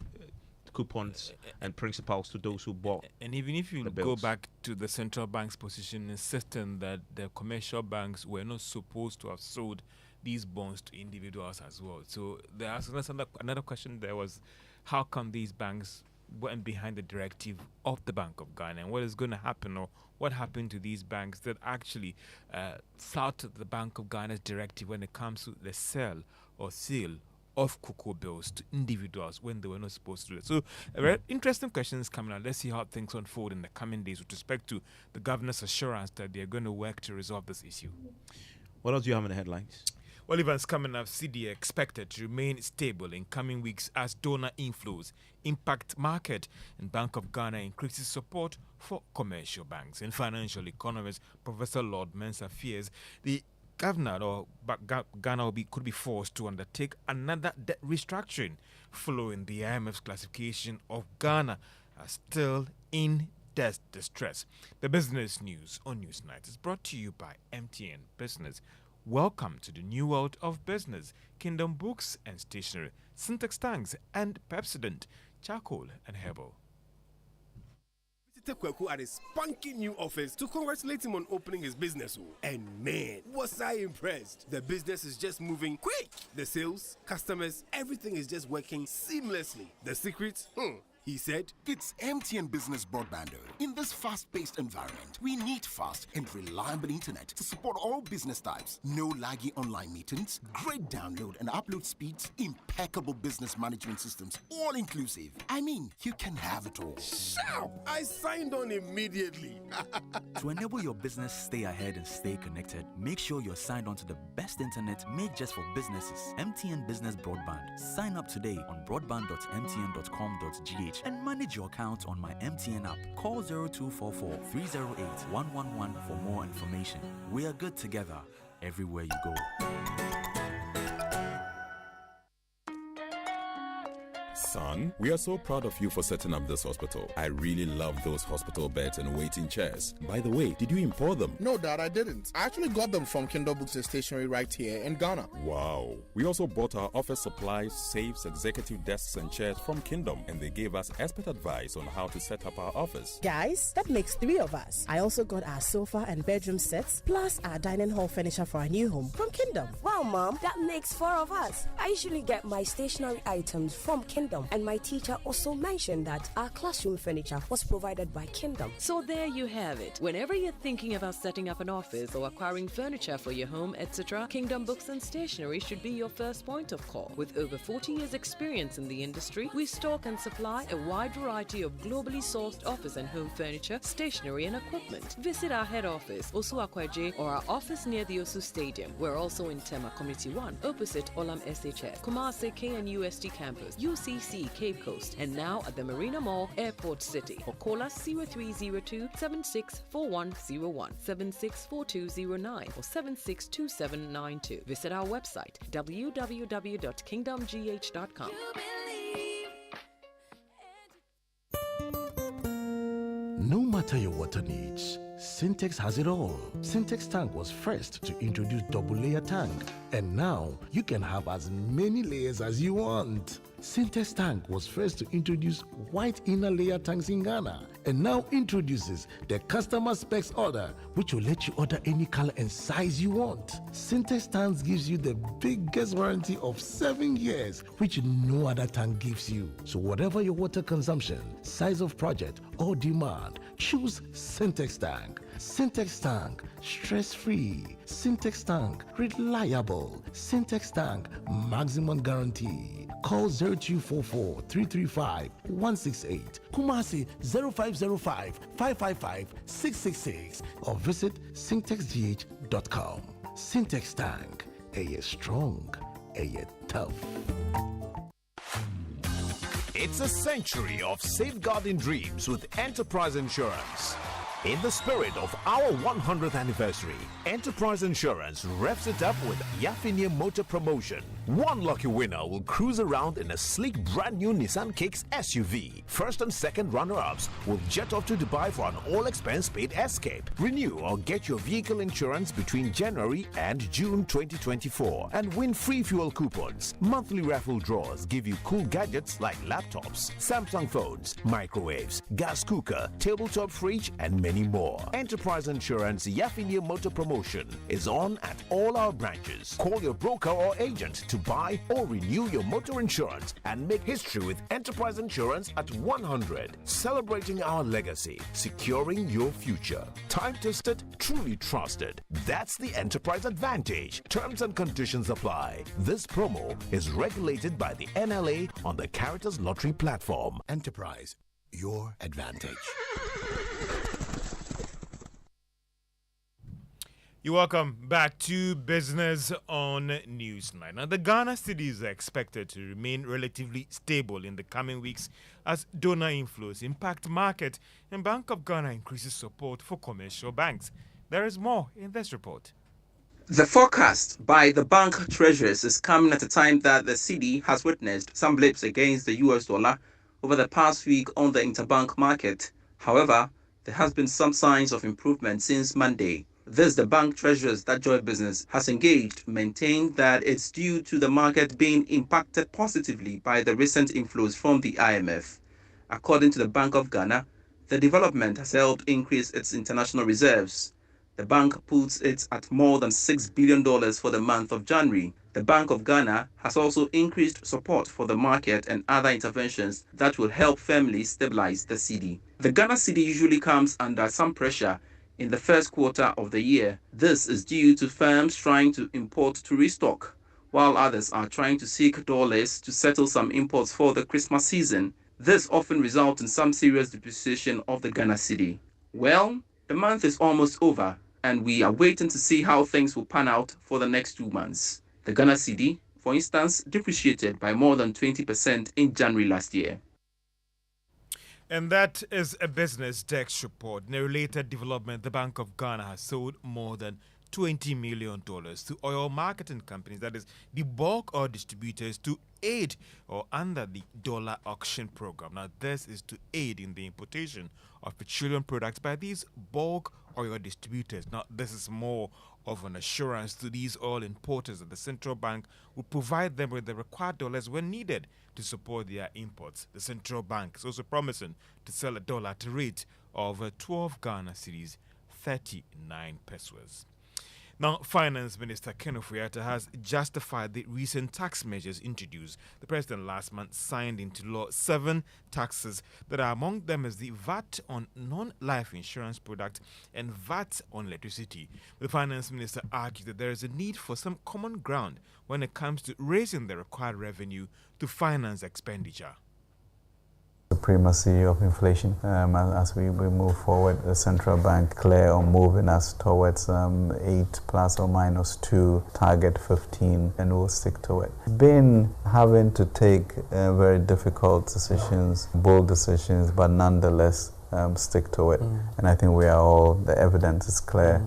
Speaker 1: coupons and principals to those who bought.
Speaker 9: And even if you go back to the central bank's position insisting that the commercial banks were not supposed to have sold these bonds to individuals as well. So there's another question there was, how come these banks went behind the directive of the Bank of Ghana, and what is going to happen, or what happened to these banks that actually flouted the Bank of Ghana's directive when it comes to the sale or sale of cocoa bills to individuals when they were not supposed to do it. So very interesting questions coming out. Let's see how things unfold in the coming days with respect to the governor's assurance that they're going to work to resolve this issue.
Speaker 1: What else do you have in the headlines?
Speaker 9: Well, events coming up, CDA expected to remain stable in coming weeks as donor inflows impact market, and Bank of Ghana increases support for commercial banks. And financial economist Professor Lord Mensah fears the governor or Ghana could be forced to undertake another debt restructuring following the IMF's classification of Ghana as still in debt distress. The business news on Newsnight is brought to you by MTN Business. Welcome to the new world of business. Kingdom Books and Stationery, Syntax Tanks and Pepsodent, Charcoal and Herbal.
Speaker 10: Visited Kweku at his spunky new office to congratulate him on opening his business. And man, was I impressed. The business is just moving quick. The sales, customers, everything is just working seamlessly. The secret? He said,
Speaker 13: it's MTN Business Broadband. In this fast-paced environment, we need fast and reliable internet to support all business types. No laggy online meetings, great download and upload speeds, impeccable business management systems, all inclusive. I mean, you can have it all.
Speaker 10: Shout! I signed on immediately.
Speaker 23: To enable your business stay ahead and stay connected, make sure you're signed on to the best internet made just for businesses. MTN Business Broadband. Sign up today on broadband.mtn.com.gh and manage your account on my MTN app. Call 0244 308 111 for more information. We are good together everywhere you go.
Speaker 24: Son, we are so proud of you for setting up this hospital. I really love those hospital beds and waiting chairs. By the way, did you import them?
Speaker 25: No, Dad, I didn't. I actually got them from Kingdom Books and Stationery right here in Ghana.
Speaker 24: Wow. We also bought our office supplies, safes, executive desks and chairs from Kingdom, and they gave us expert advice on how to set up our office.
Speaker 26: Guys, that makes 3 of us. I also got our sofa and bedroom sets, plus our dining hall furniture for our new home from Kingdom.
Speaker 27: Wow, Mom, that makes 4 of us. I usually get my stationery items from Kingdom, and my teacher also mentioned that our classroom furniture was provided by Kingdom.
Speaker 28: So there you have it. Whenever you're thinking about setting up an office or acquiring furniture for your home, etc., Kingdom Books and Stationery should be your first point of call. With over 40 years experience in the industry, we stock and supply a wide variety of globally sourced office and home furniture, stationery and equipment. Visit our head office, Osu Akwaje, or our office near the Osu Stadium. We're also in Tema Community 1, opposite Olam SHS, Kumasi KNUST campus, UCC BC Cape Coast, and now at the Marina Mall, Airport City. Or call us 0302 764101, 764209, or 762792. Visit our website www.kingdomgh.com.
Speaker 3: No matter your water needs, Syntex has it all. Syntex Tank was first to introduce double layer tank, and now you can have as many layers as you want. Syntex Tank was first to introduce white inner layer tanks in Ghana, and now introduces the customer specs order, which will let you order any color and size you want. Syntex Tanks gives you the biggest warranty of 7 years, which no other tank gives you. So whatever your water consumption, size of project, or demand, choose Syntex Tank. Syntex Tank, stress-free. Syntex Tank, reliable. Syntex Tank, maximum guarantee. Call 0244 335 168, Kumasi 0505 555 666, or visit syntexgh.com. Syntex Tank, a strong, a tough.
Speaker 4: It's a century of safeguarding dreams with Enterprise Insurance. In the spirit of our 100th anniversary, Enterprise Insurance revs it up with Yafinia Motor Promotion. One lucky winner will cruise around in a sleek brand new Nissan Kicks SUV. First and second runner-ups will jet off to Dubai for an all-expense paid escape. Renew or get your vehicle insurance between January and June 2024 and win free fuel coupons. Monthly raffle draws give you cool gadgets like laptops, Samsung phones, microwaves, gas cooker, tabletop fridge, and many more. Enterprise Insurance Yafinia Motor Promotion is on at all our branches. Call your broker or agent to buy or renew your motor insurance and make history with Enterprise Insurance at 100. Celebrating our legacy, securing your future. Time-tested, truly trusted. That's the Enterprise Advantage. Terms and conditions apply. This promo is regulated by the NLA on the Caritas Lottery platform.
Speaker 3: Enterprise, your advantage.
Speaker 9: You're welcome back to Business on Newsnight. Now, the Ghana cedi is expected to remain relatively stable in the coming weeks as donor inflows impact market and Bank of Ghana increases support for commercial banks. There is more in this report.
Speaker 6: The forecast by the bank treasurers is coming at a time that the cedi has witnessed some blips against the US dollar over the past week on the interbank market. However, there has been some signs of improvement since Monday. This, the bank treasurers that Joy Business has engaged maintain that it's due to the market being impacted positively by the recent inflows from the IMF. According to the Bank of Ghana, the development has helped increase its international reserves. The bank puts it at more than $6 billion for the month of January. The Bank of Ghana has also increased support for the market and other interventions that will help firmly stabilize the cedi. The Ghana cedi usually comes under some pressure in the first quarter of the year. This is due to firms trying to import to restock, while others are trying to seek dollars to settle some imports for the Christmas season. This often results in some serious depreciation of the Ghana cedi. Well, the month is almost over, and we are waiting to see how things will pan out for the next 2 months. The Ghana cedi, for instance, depreciated by more than 20% in January last year.
Speaker 9: And that is a business desk report. In a related development, the Bank of Ghana has sold more than $20 million to oil marketing companies, that is, the bulk oil distributors, to aid or under the dollar auction program. Now, this is to aid in the importation of petroleum products by these bulk oil distributors. Now, this is more of an assurance to these oil importers that the central bank will provide them with the required dollars when needed to support their imports. The central bank is also promising to sell a dollar at a rate of 12 Ghana cedis, 39 pesos. Now, Finance Minister Ken Ofori-Atta has justified the recent tax measures introduced. The president last month signed into law 7 taxes that are among them is the VAT on non-life insurance products and VAT on electricity. The Finance Minister argued that there is a need for some common ground when it comes to raising the required revenue to finance expenditure.
Speaker 5: Supremacy of inflation as we move forward. The central bank clear on moving us towards 8 plus or minus 2, target 15, and we'll stick to it. Been having to take very difficult decisions, bold decisions, but nonetheless stick to it. And I think the evidence is clear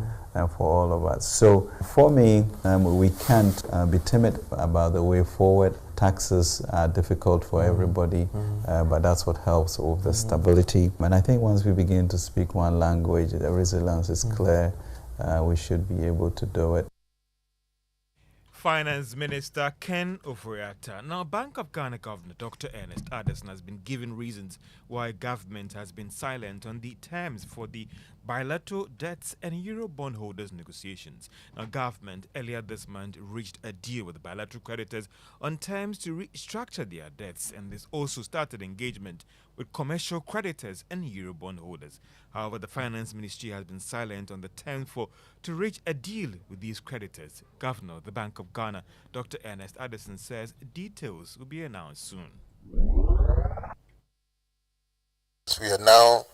Speaker 5: for all of us. So for me, we can't be timid about the way forward. Taxes are difficult for everybody, but that's what helps with the stability. And I think once we begin to speak one language, the resilience is clear, we should be able to do it.
Speaker 9: Finance Minister Ken Ofori-Atta. Now, Bank of Ghana Governor Dr. Ernest Addison has been given reasons why government has been silent on the terms for the bilateral debts and Euro bondholders negotiations. Now, government earlier this month reached a deal with bilateral creditors on terms to restructure their debts, and this also started engagement with commercial creditors and Euro bondholders. However, the Finance Ministry has been silent on the terms to reach a deal with these creditors. Governor of the Bank of Ghana, Dr. Ernest Addison, says details will be announced soon.
Speaker 11: We are now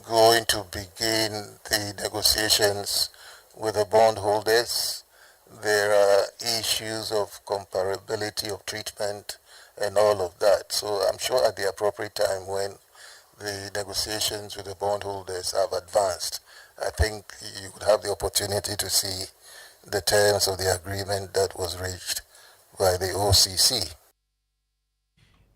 Speaker 11: going to begin the negotiations with the bondholders. There are issues of comparability of treatment and all of that. So I'm sure at the appropriate time when the negotiations with the bondholders have advanced, I think you would have the opportunity to see the terms of the agreement that was reached by the OCC.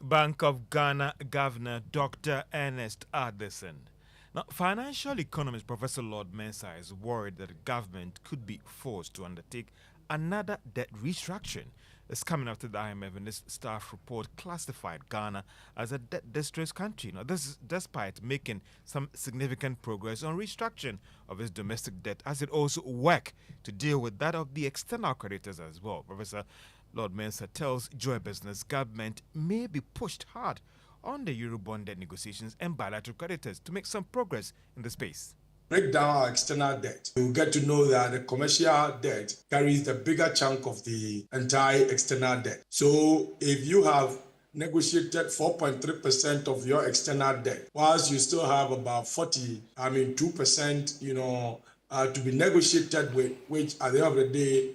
Speaker 9: Bank of Ghana Governor Dr. Ernest Addison. Now, financial economist Professor Lord Mensah is worried that the government could be forced to undertake another debt restructuring. It's coming after the IMF in this staff report classified Ghana as a debt-distressed country. Now, this is despite making some significant progress on restructuring of its domestic debt, as it also works to deal with that of the external creditors as well. Professor Lord Mensah tells Joy Business government may be pushed hard on the Eurobond debt negotiations and bilateral creditors to make some progress in the space.
Speaker 14: Break down our external debt. You'll get to know that the commercial debt carries the bigger chunk of the entire external debt. So if you have negotiated 4.3% of your external debt, whilst you still have about 2%, to be negotiated with, which at the end of the day,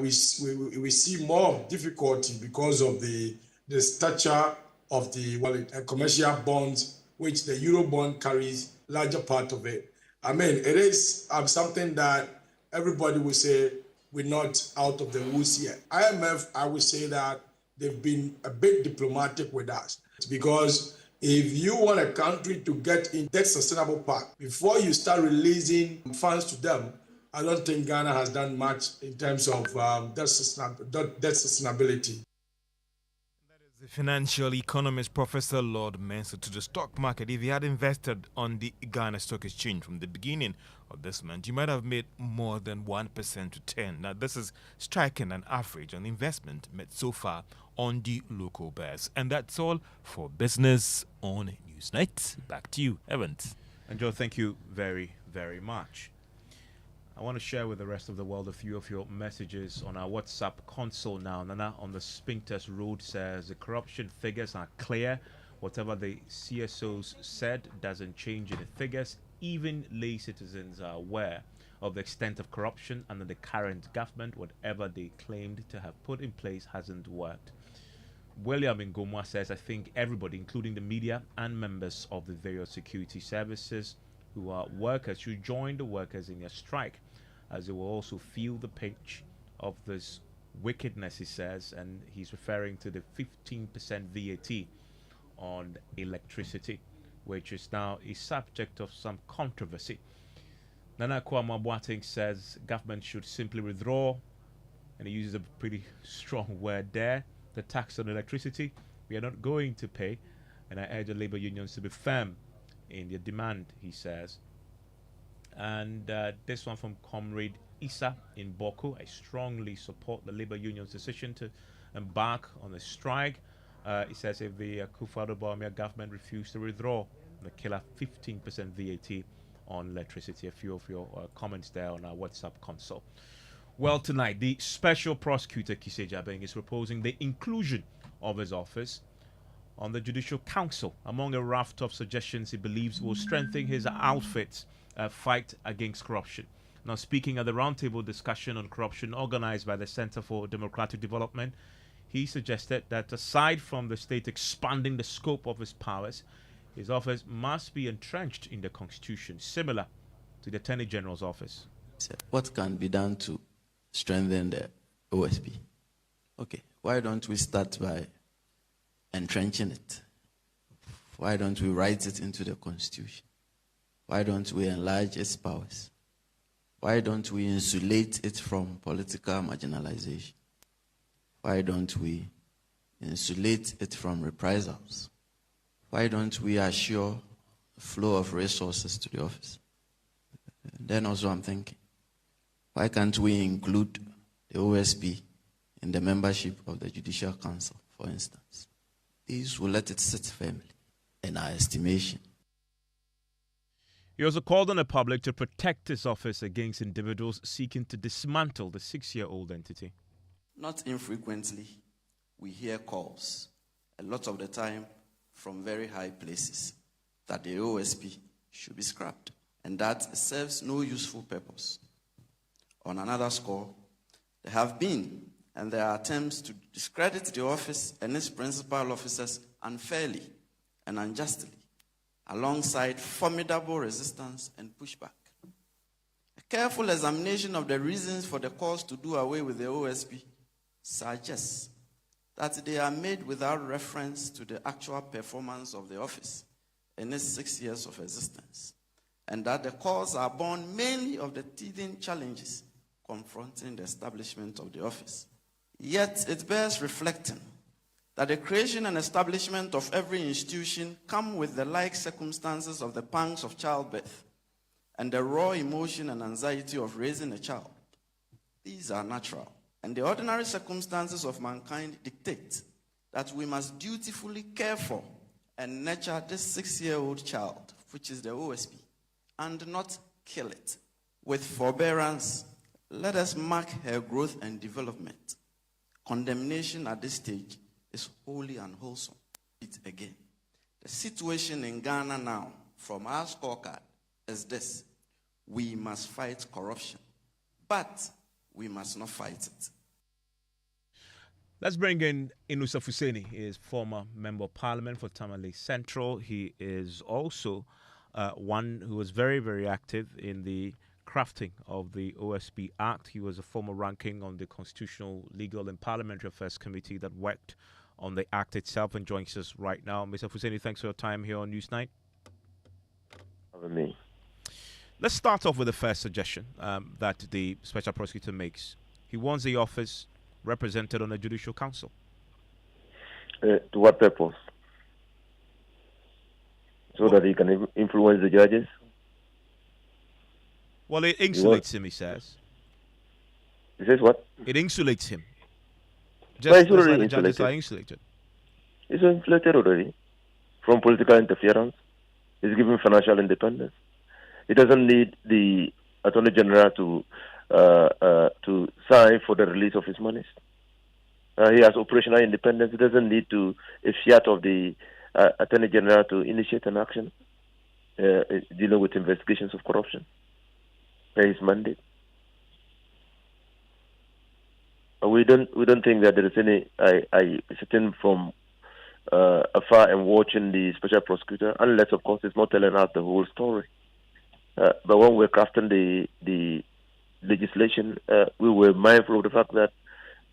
Speaker 14: we see more difficulty because of the stature of the commercial bonds, which the Eurobond carries larger part of it. I mean, it is something that everybody will say we're not out of the woods yet. IMF, I would say that they've been a bit diplomatic with us, because if you want a country to get in that sustainable path, before you start releasing funds to them, I don't think Ghana has done much in terms of debt sustainability.
Speaker 9: The financial economist Professor Lord Mensah to the stock market. If you had invested on the Ghana Stock Exchange from the beginning of this month, you might have made more than 1% to 10. Now, this is striking an average on investment made so far on the local bears. And that's all for Business on Newsnight. Back to you, Evans.
Speaker 1: And Joe, thank you very, very much. I want to share with the rest of the world a few of your messages on our WhatsApp console now. Nana on the Spinkters Road says the corruption figures are clear. Whatever the CSOs said doesn't change in the figures. Even lay citizens are aware of the extent of corruption under the current government. Whatever they claimed to have put in place hasn't worked. William Ngomwa says, I think everybody, including the media and members of the various security services who are workers, should join the workers in their strike, as they will also feel the pinch of this wickedness, he says, and he's referring to the 15% VAT on electricity, which is now a subject of some controversy. Nana Kwame Boateng says government should simply withdraw, and he uses a pretty strong word there, the tax on electricity. We are not going to pay, and I urge the labor unions to be firm in their demand, he says. And this one from Comrade Issa in Boko. I strongly support the labor union's decision to embark on a strike. He says if the Akufo-Addo government refused to withdraw the killer 15% VAT on electricity. A few of your comments there on our WhatsApp console. Well, tonight, the special prosecutor, Kise Jabeng, is proposing the inclusion of his office on the Judicial Council. Among a raft of suggestions he believes will strengthen his outfit's fight against corruption. Now, speaking at the roundtable discussion on corruption organized by the Center for Democratic Development, he suggested that aside from the state expanding the scope of his powers, his office must be entrenched in the Constitution, similar to the Attorney General's office.
Speaker 2: What can be done to strengthen the OSP? Okay, why don't we start by entrenching it? Why don't we write it into the Constitution? Why don't we enlarge its powers? Why don't we insulate it from political marginalization? Why don't we insulate it from reprisals? Why don't we assure the flow of resources to the office? Then also I'm thinking, why can't we include the OSP in the membership of the Judicial Council, for instance? These will let it sit firmly in our estimation.
Speaker 1: He also called on the public to protect his office against individuals seeking to dismantle the 6-year-old entity.
Speaker 2: Not infrequently, we hear calls, a lot of the time from very high places, that the OSP should be scrapped, and that serves no useful purpose. On another score, there have been and there are attempts to discredit the office and its principal officers unfairly and unjustly, alongside formidable resistance and pushback. A careful examination of the reasons for the calls to do away with the OSP suggests that they are made without reference to the actual performance of the office in its 6 years of existence, and that the calls are born mainly of the teething challenges confronting the establishment of the office. Yet it bears reflecting that the creation and establishment of every institution come with the like circumstances of the pangs of childbirth and the raw emotion and anxiety of raising a child. These are natural, and the ordinary circumstances of mankind dictate that we must dutifully care for and nurture this 6-year-old child, which is the OSP, and not kill it. With forbearance, let us mark her growth and development. Condemnation at this stage is wholly unwholesome. It again. The situation in Ghana now, from our scorecard, is this: we must fight corruption, but we must not fight it.
Speaker 1: Let's bring in Inusa Fuseni. He is former Member of Parliament for Tamale Central. He is also one who was very, very active in the crafting of the OSP Act. He was a former ranking on the Constitutional, Legal and Parliamentary Affairs Committee that worked on the Act itself and joins us right now. Mr. Fuseni, thanks for your time here on Newsnight.
Speaker 8: Having me.
Speaker 1: Let's start off with the first suggestion that the Special Prosecutor makes. He wants the office represented on the Judicial Council.
Speaker 8: To what purpose? So that he can influence the judges?
Speaker 1: Well, it insulates him, he says.
Speaker 8: He says what?
Speaker 1: It insulates him.
Speaker 8: Just
Speaker 1: like the judges are insulated.
Speaker 8: He's insulated already from political interference. He's given financial independence. He doesn't need the Attorney General to sign for the release of his monies. He has operational independence. He doesn't need a fiat of the Attorney General to initiate an action dealing with investigations of corruption. His mandate. We don't think that there is any. I sitting from afar and watching the Special Prosecutor, unless of course it's not telling us the whole story. But when we're crafting the legislation, we were mindful of the fact that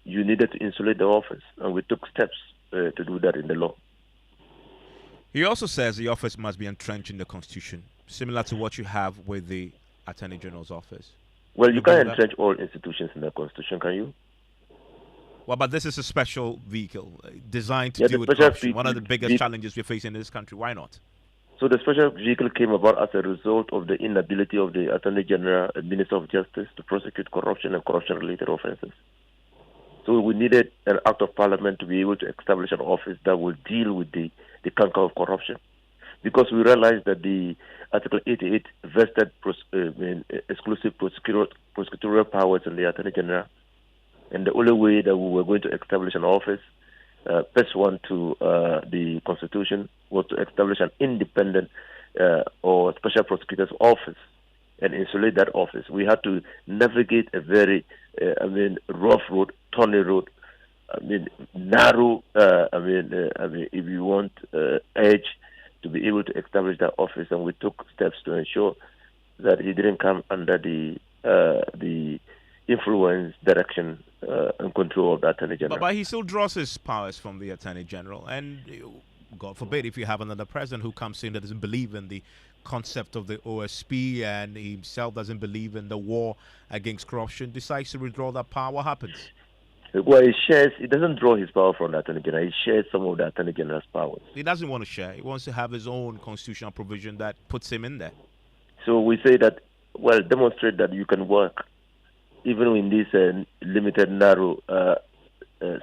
Speaker 8: you needed to insulate the office, and we took steps to do that in the law.
Speaker 1: He also says the office must be entrenched in the Constitution, similar to what you have with the Attorney General's office.
Speaker 8: Well, you can't entrench all institutions in the Constitution, can you?
Speaker 1: Well, but this is a special vehicle designed to deal with corruption. One of the biggest challenges we're facing in this country. Why not?
Speaker 8: So the special vehicle came about as a result of the inability of the Attorney General and Minister of Justice to prosecute corruption and corruption-related offences. So we needed an act of parliament to be able to establish an office that will deal with the canker of corruption. Because we realized that the Article 88 vested exclusive prosecutorial powers in the Attorney General. And the only way that we were going to establish an office pursuant to the Constitution, was to establish an independent or special prosecutor's office and insulate that office. We had to navigate a very, rough road, thorny road, narrow, if you want, edge to be able to establish that office, and we took steps to ensure that he didn't come under the influence, direction, and control of the Attorney General.
Speaker 1: But he still draws his powers from the Attorney General, and God forbid if you have another president who comes in that doesn't believe in the concept of the OSP and he himself doesn't believe in the war against corruption, decides to withdraw that power, what happens?
Speaker 8: Well, he doesn't draw his power from the Attorney General. He shares some of the Attorney General's powers.
Speaker 1: He doesn't want to share. He wants to have his own constitutional provision that puts him in there.
Speaker 8: So we say that, well, demonstrate that you can work even in this limited, narrow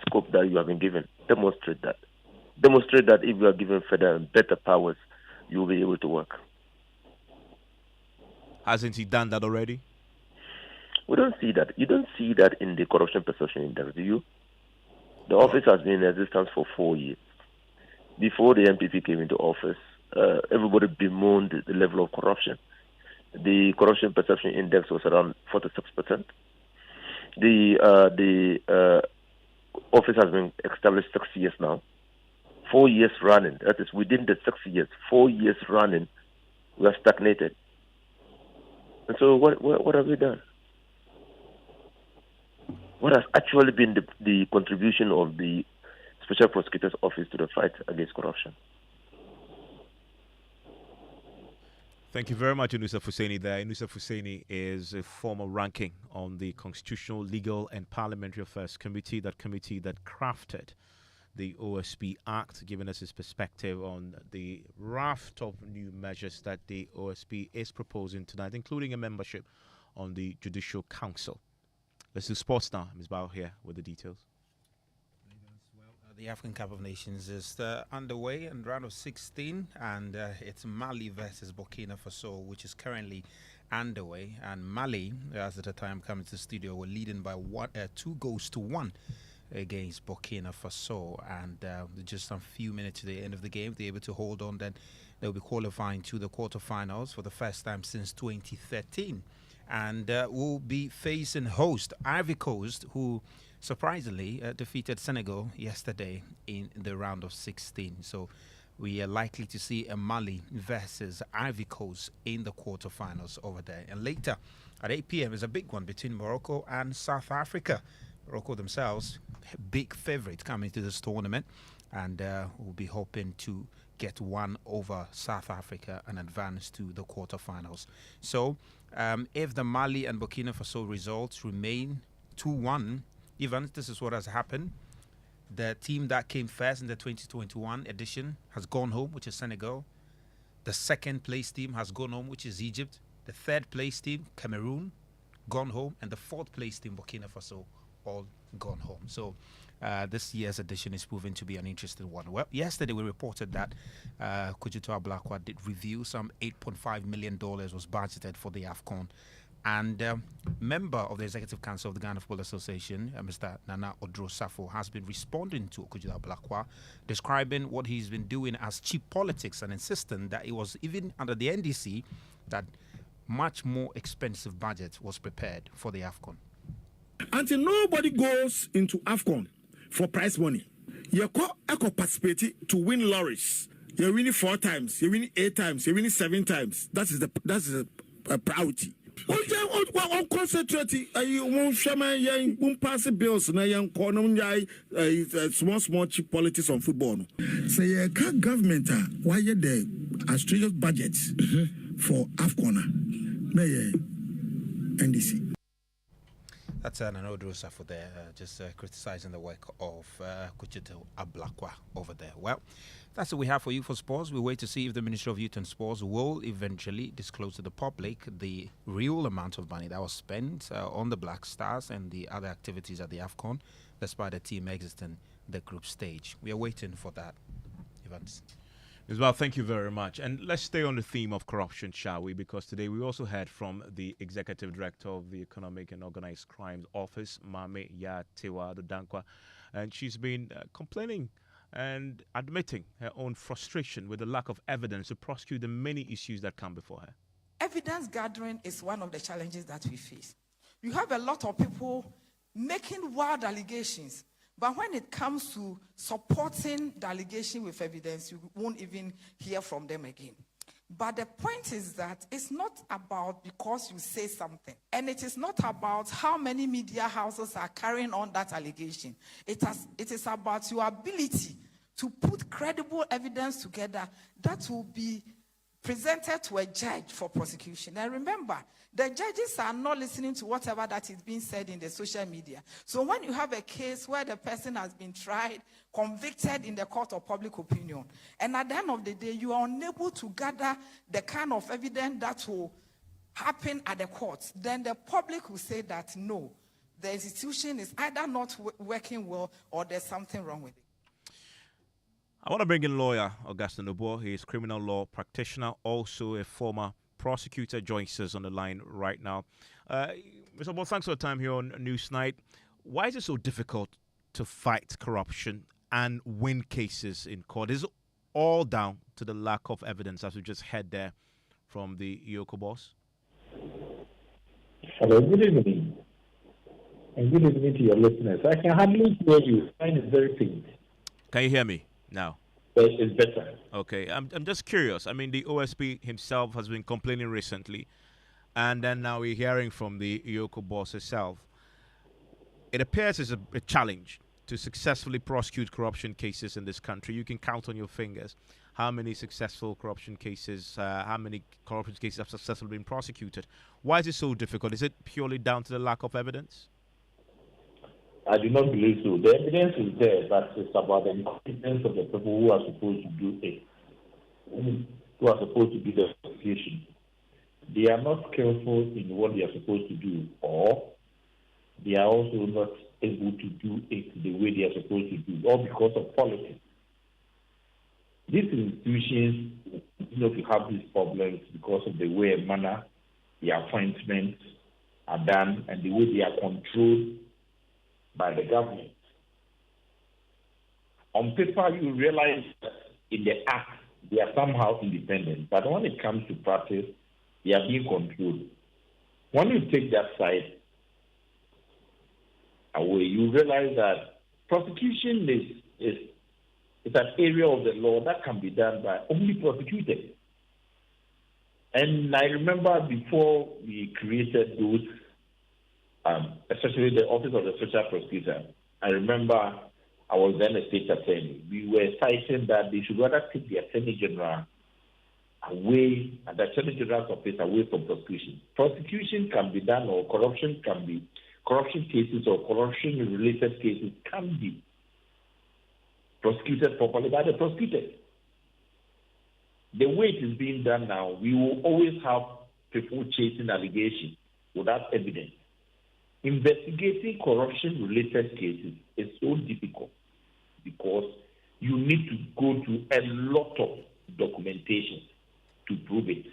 Speaker 8: scope that you have been given. Demonstrate that. Demonstrate that if you are given further and better powers, you will be able to work.
Speaker 1: Hasn't he done that already?
Speaker 8: We don't see that. You don't see that in the corruption perception index, do you? The office has been in existence for 4 years. Before the MPP came into office, everybody bemoaned the level of corruption. The corruption perception index was around 46%. The office has been established 6 years now. 4 years running. That is within the 6 years. 4 years running, we are stagnated. And so what have we done? What has actually been the contribution of the Special Prosecutor's Office to the fight against corruption?
Speaker 1: Thank you very much, Inusa Fuseni there. Inusa Fuseni is a former ranking on the Constitutional, Legal and Parliamentary Affairs Committee, that crafted the OSP Act, giving us his perspective on the raft of new measures that the OSP is proposing tonight, including a membership on the Judicial Council. Let's do sports now. Ms. Bao here with the details.
Speaker 12: The African Cup of Nations is underway in round of 16, and it's Mali versus Burkina Faso, which is currently underway. And Mali, as at the time coming to the studio, were leading by 2-1 against Burkina Faso. And just a few minutes to the end of the game, they're able to hold on. Then they'll be qualifying to the quarterfinals for the first time since 2013. And will be facing host Ivory Coast, who surprisingly defeated Senegal yesterday in the round of 16. So we are likely to see a Mali versus Ivory Coast in the quarterfinals over there. And later at 8 p.m. is a big one between Morocco and South Africa. Morocco themselves, big favorite coming to this tournament, and we'll be hoping to get one over South Africa and advance to the quarterfinals. So if the Mali and Burkina Faso results remain 2-1, even this is what has happened. The team that came first in the 2021 edition has gone home, which is Senegal. The second place team has gone home, which is Egypt. The third place team, Cameroon, gone home. And the fourth place team, Burkina Faso, all gone home. So this year's edition is proving to be an interesting one. Well, yesterday we reported that Kujito Ablakwa did review some $8.5 million was budgeted for the AFCON. And member of the Executive Council of the Ghana Football Association, Mr. Nana Odro Safo, has been responding to Kujito Ablakwa, describing what he's been doing as cheap politics and insisting that it was even under the NDC that much more expensive budget was prepared for the AFCON.
Speaker 15: Until nobody goes into AFCON for prize money, you participate to win lorries. You win it 4 times, you win it 8 times, you win it 7 times. That is a priority. On concentrating, you won't shaman, won't pass the bills, and I young corner, small cheap politics on football. Say, a government, why you there? Australia's budget for AFCON, Mayor NDC.
Speaker 12: That's an Odrosa for there, just criticizing the work of Kujito Ablakwa over there. Well, that's what we have for you for sports. We wait to see if the Ministry of Youth and Sports will eventually disclose to the public the real amount of money that was spent on the Black Stars and the other activities at the AFCON, despite the team exiting the group stage. We are waiting for that, Evans.
Speaker 1: Isabel, thank you very much. And let's stay on the theme of corruption, shall we? Because today we also heard from the Executive Director of the Economic and Organized Crimes Office, Mame Yatewa Dankwa, and she's been complaining and admitting her own frustration with the lack of evidence to prosecute the many issues that come before her.
Speaker 7: Evidence gathering is one of the challenges that we face. You have a lot of people making wild allegations, but when it comes to supporting the allegation with evidence, you won't even hear from them again. But the point is that it's not about because you say something, and it is not about how many media houses are carrying on that allegation. It is about your ability to put credible evidence together that will be presented to a judge for prosecution. And remember, the judges are not listening to whatever that is being said in the social media. So when you have a case where the person has been tried, convicted in the court of public opinion, and at the end of the day, you are unable to gather the kind of evidence that will happen at the courts, then the public will say that no, the institution is either not working well or there's something wrong with it.
Speaker 1: I want to bring in lawyer Augustine Obo. He is criminal law practitioner, also a former prosecutor. Joins us on the line right now. Mr. Obo, thanks for your time here on Newsnight. Why is it so difficult to fight corruption and win cases in court? Is it all down to the lack of evidence, as we just heard there from the Yoko boss?
Speaker 16: Hello, good evening. And good evening to your listeners. I can hardly hear you. Mine is very faint.
Speaker 1: Can you hear me now?
Speaker 16: It's better.
Speaker 1: Okay, I'm just curious. I mean, the OSP himself has been complaining recently, and then now we're hearing from the Yoko boss herself. It appears as a challenge to successfully prosecute corruption cases in this country. You can count on your fingers how many successful corruption cases, how many corruption cases have successfully been prosecuted. Why is it so difficult? Is it purely down to the lack of evidence?
Speaker 16: I do not believe so. The evidence is there, but it's about the incompetence of the people who are supposed to do it, who are supposed to do the prosecution. They are not skillful in what they are supposed to do, or they are also not able to do it the way they are supposed to do, all because of politics. These institutions continue to have these problems because of the way and manner the appointments are done and the way they are controlled by the government. On paper, you realize that in the act, they are somehow independent, but when it comes to practice, they are being controlled. When you take that side away, you realize that prosecution is an area of the law that can be done by only prosecutors. And I remember before we created those, especially the Office of the Special Prosecutor, I remember I was then a state attorney. We were citing that they should rather take the Attorney General away, and the Attorney General's office away from prosecution. Prosecution can be done, or corruption cases or corruption-related cases can be prosecuted properly by the prosecutor. The way it is being done now, we will always have people chasing allegations without evidence. Investigating corruption-related cases is so difficult because you need to go through a lot of documentation to prove it.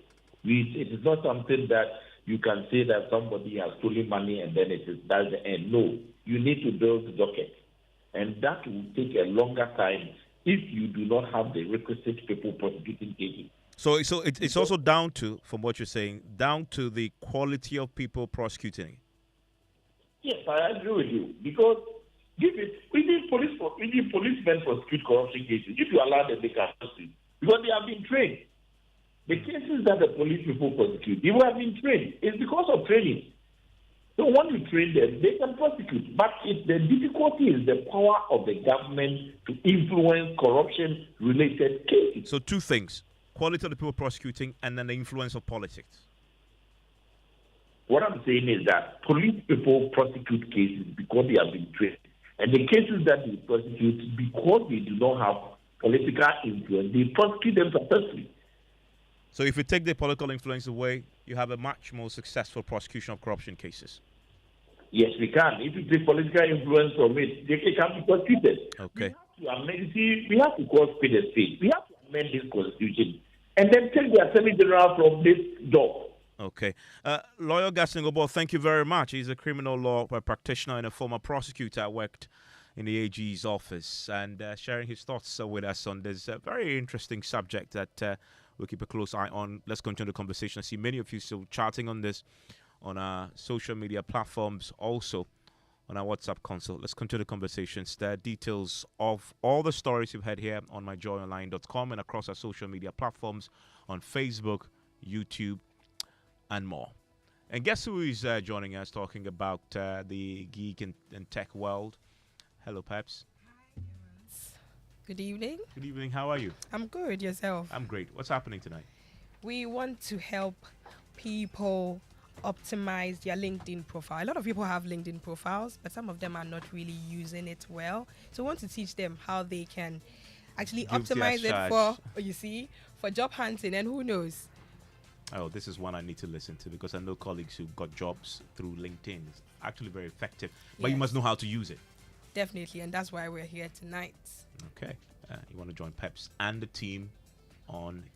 Speaker 16: It is not something that you can say that somebody has stolen money and then that's the end. No, you need to build the docket. And that will take a longer time if you do not have the requisite people prosecuting cases.
Speaker 1: So it's also down to, from what you're saying, down to the quality of people prosecuting.
Speaker 16: Yes, I agree with you. Because even policemen prosecute corruption cases. If you allow them, they can prosecute. Because they have been trained. The cases that the police people prosecute, they have been trained. It's because of training. So when you train them, they can prosecute. But the difficulty is the power of the government to influence corruption-related cases.
Speaker 1: So two things: quality of the people prosecuting, and then the influence of politics.
Speaker 16: What I'm saying is that police people prosecute cases because they have been trained. And the cases that they prosecute, because they do not have political influence, they prosecute them successfully.
Speaker 1: So if you take the political influence away, you have a much more successful prosecution of corruption cases.
Speaker 16: Yes, we can. If you take political influence from it, they can be prosecuted.
Speaker 1: Okay.
Speaker 16: We have to call spade a spade. We have to amend this constitution and then take the Attorney General from this job.
Speaker 1: Okay. Lawyer Gassingobo, thank you very much. He's a criminal law practitioner and a former prosecutor. Worked in the AG's office and sharing his thoughts with us on this very interesting subject that we'll keep a close eye on. Let's continue the conversation. I see many of you still chatting on this on our social media platforms, also on our WhatsApp console. Let's continue the conversations. There are details of all the stories you've had here on myjoyonline.com and across our social media platforms on Facebook, YouTube, and more. And guess who is joining us talking about the geek and tech world? Hello, Peps.
Speaker 10: Good evening.
Speaker 1: Good evening. How are you?
Speaker 10: I'm good. Yourself?
Speaker 1: I'm great. What's happening tonight?
Speaker 10: We want to help people optimize their LinkedIn profile. A lot of people have LinkedIn profiles, but some of them are not really using it well. So we want to teach them how they can actually optimize it for job hunting, and who knows.
Speaker 1: Oh, this is one I need to listen to because I know colleagues who got jobs through LinkedIn. It's actually very effective, but you must know how to use it.
Speaker 10: Definitely, and that's why we're here tonight.
Speaker 1: Okay. You want to join Peps and the team on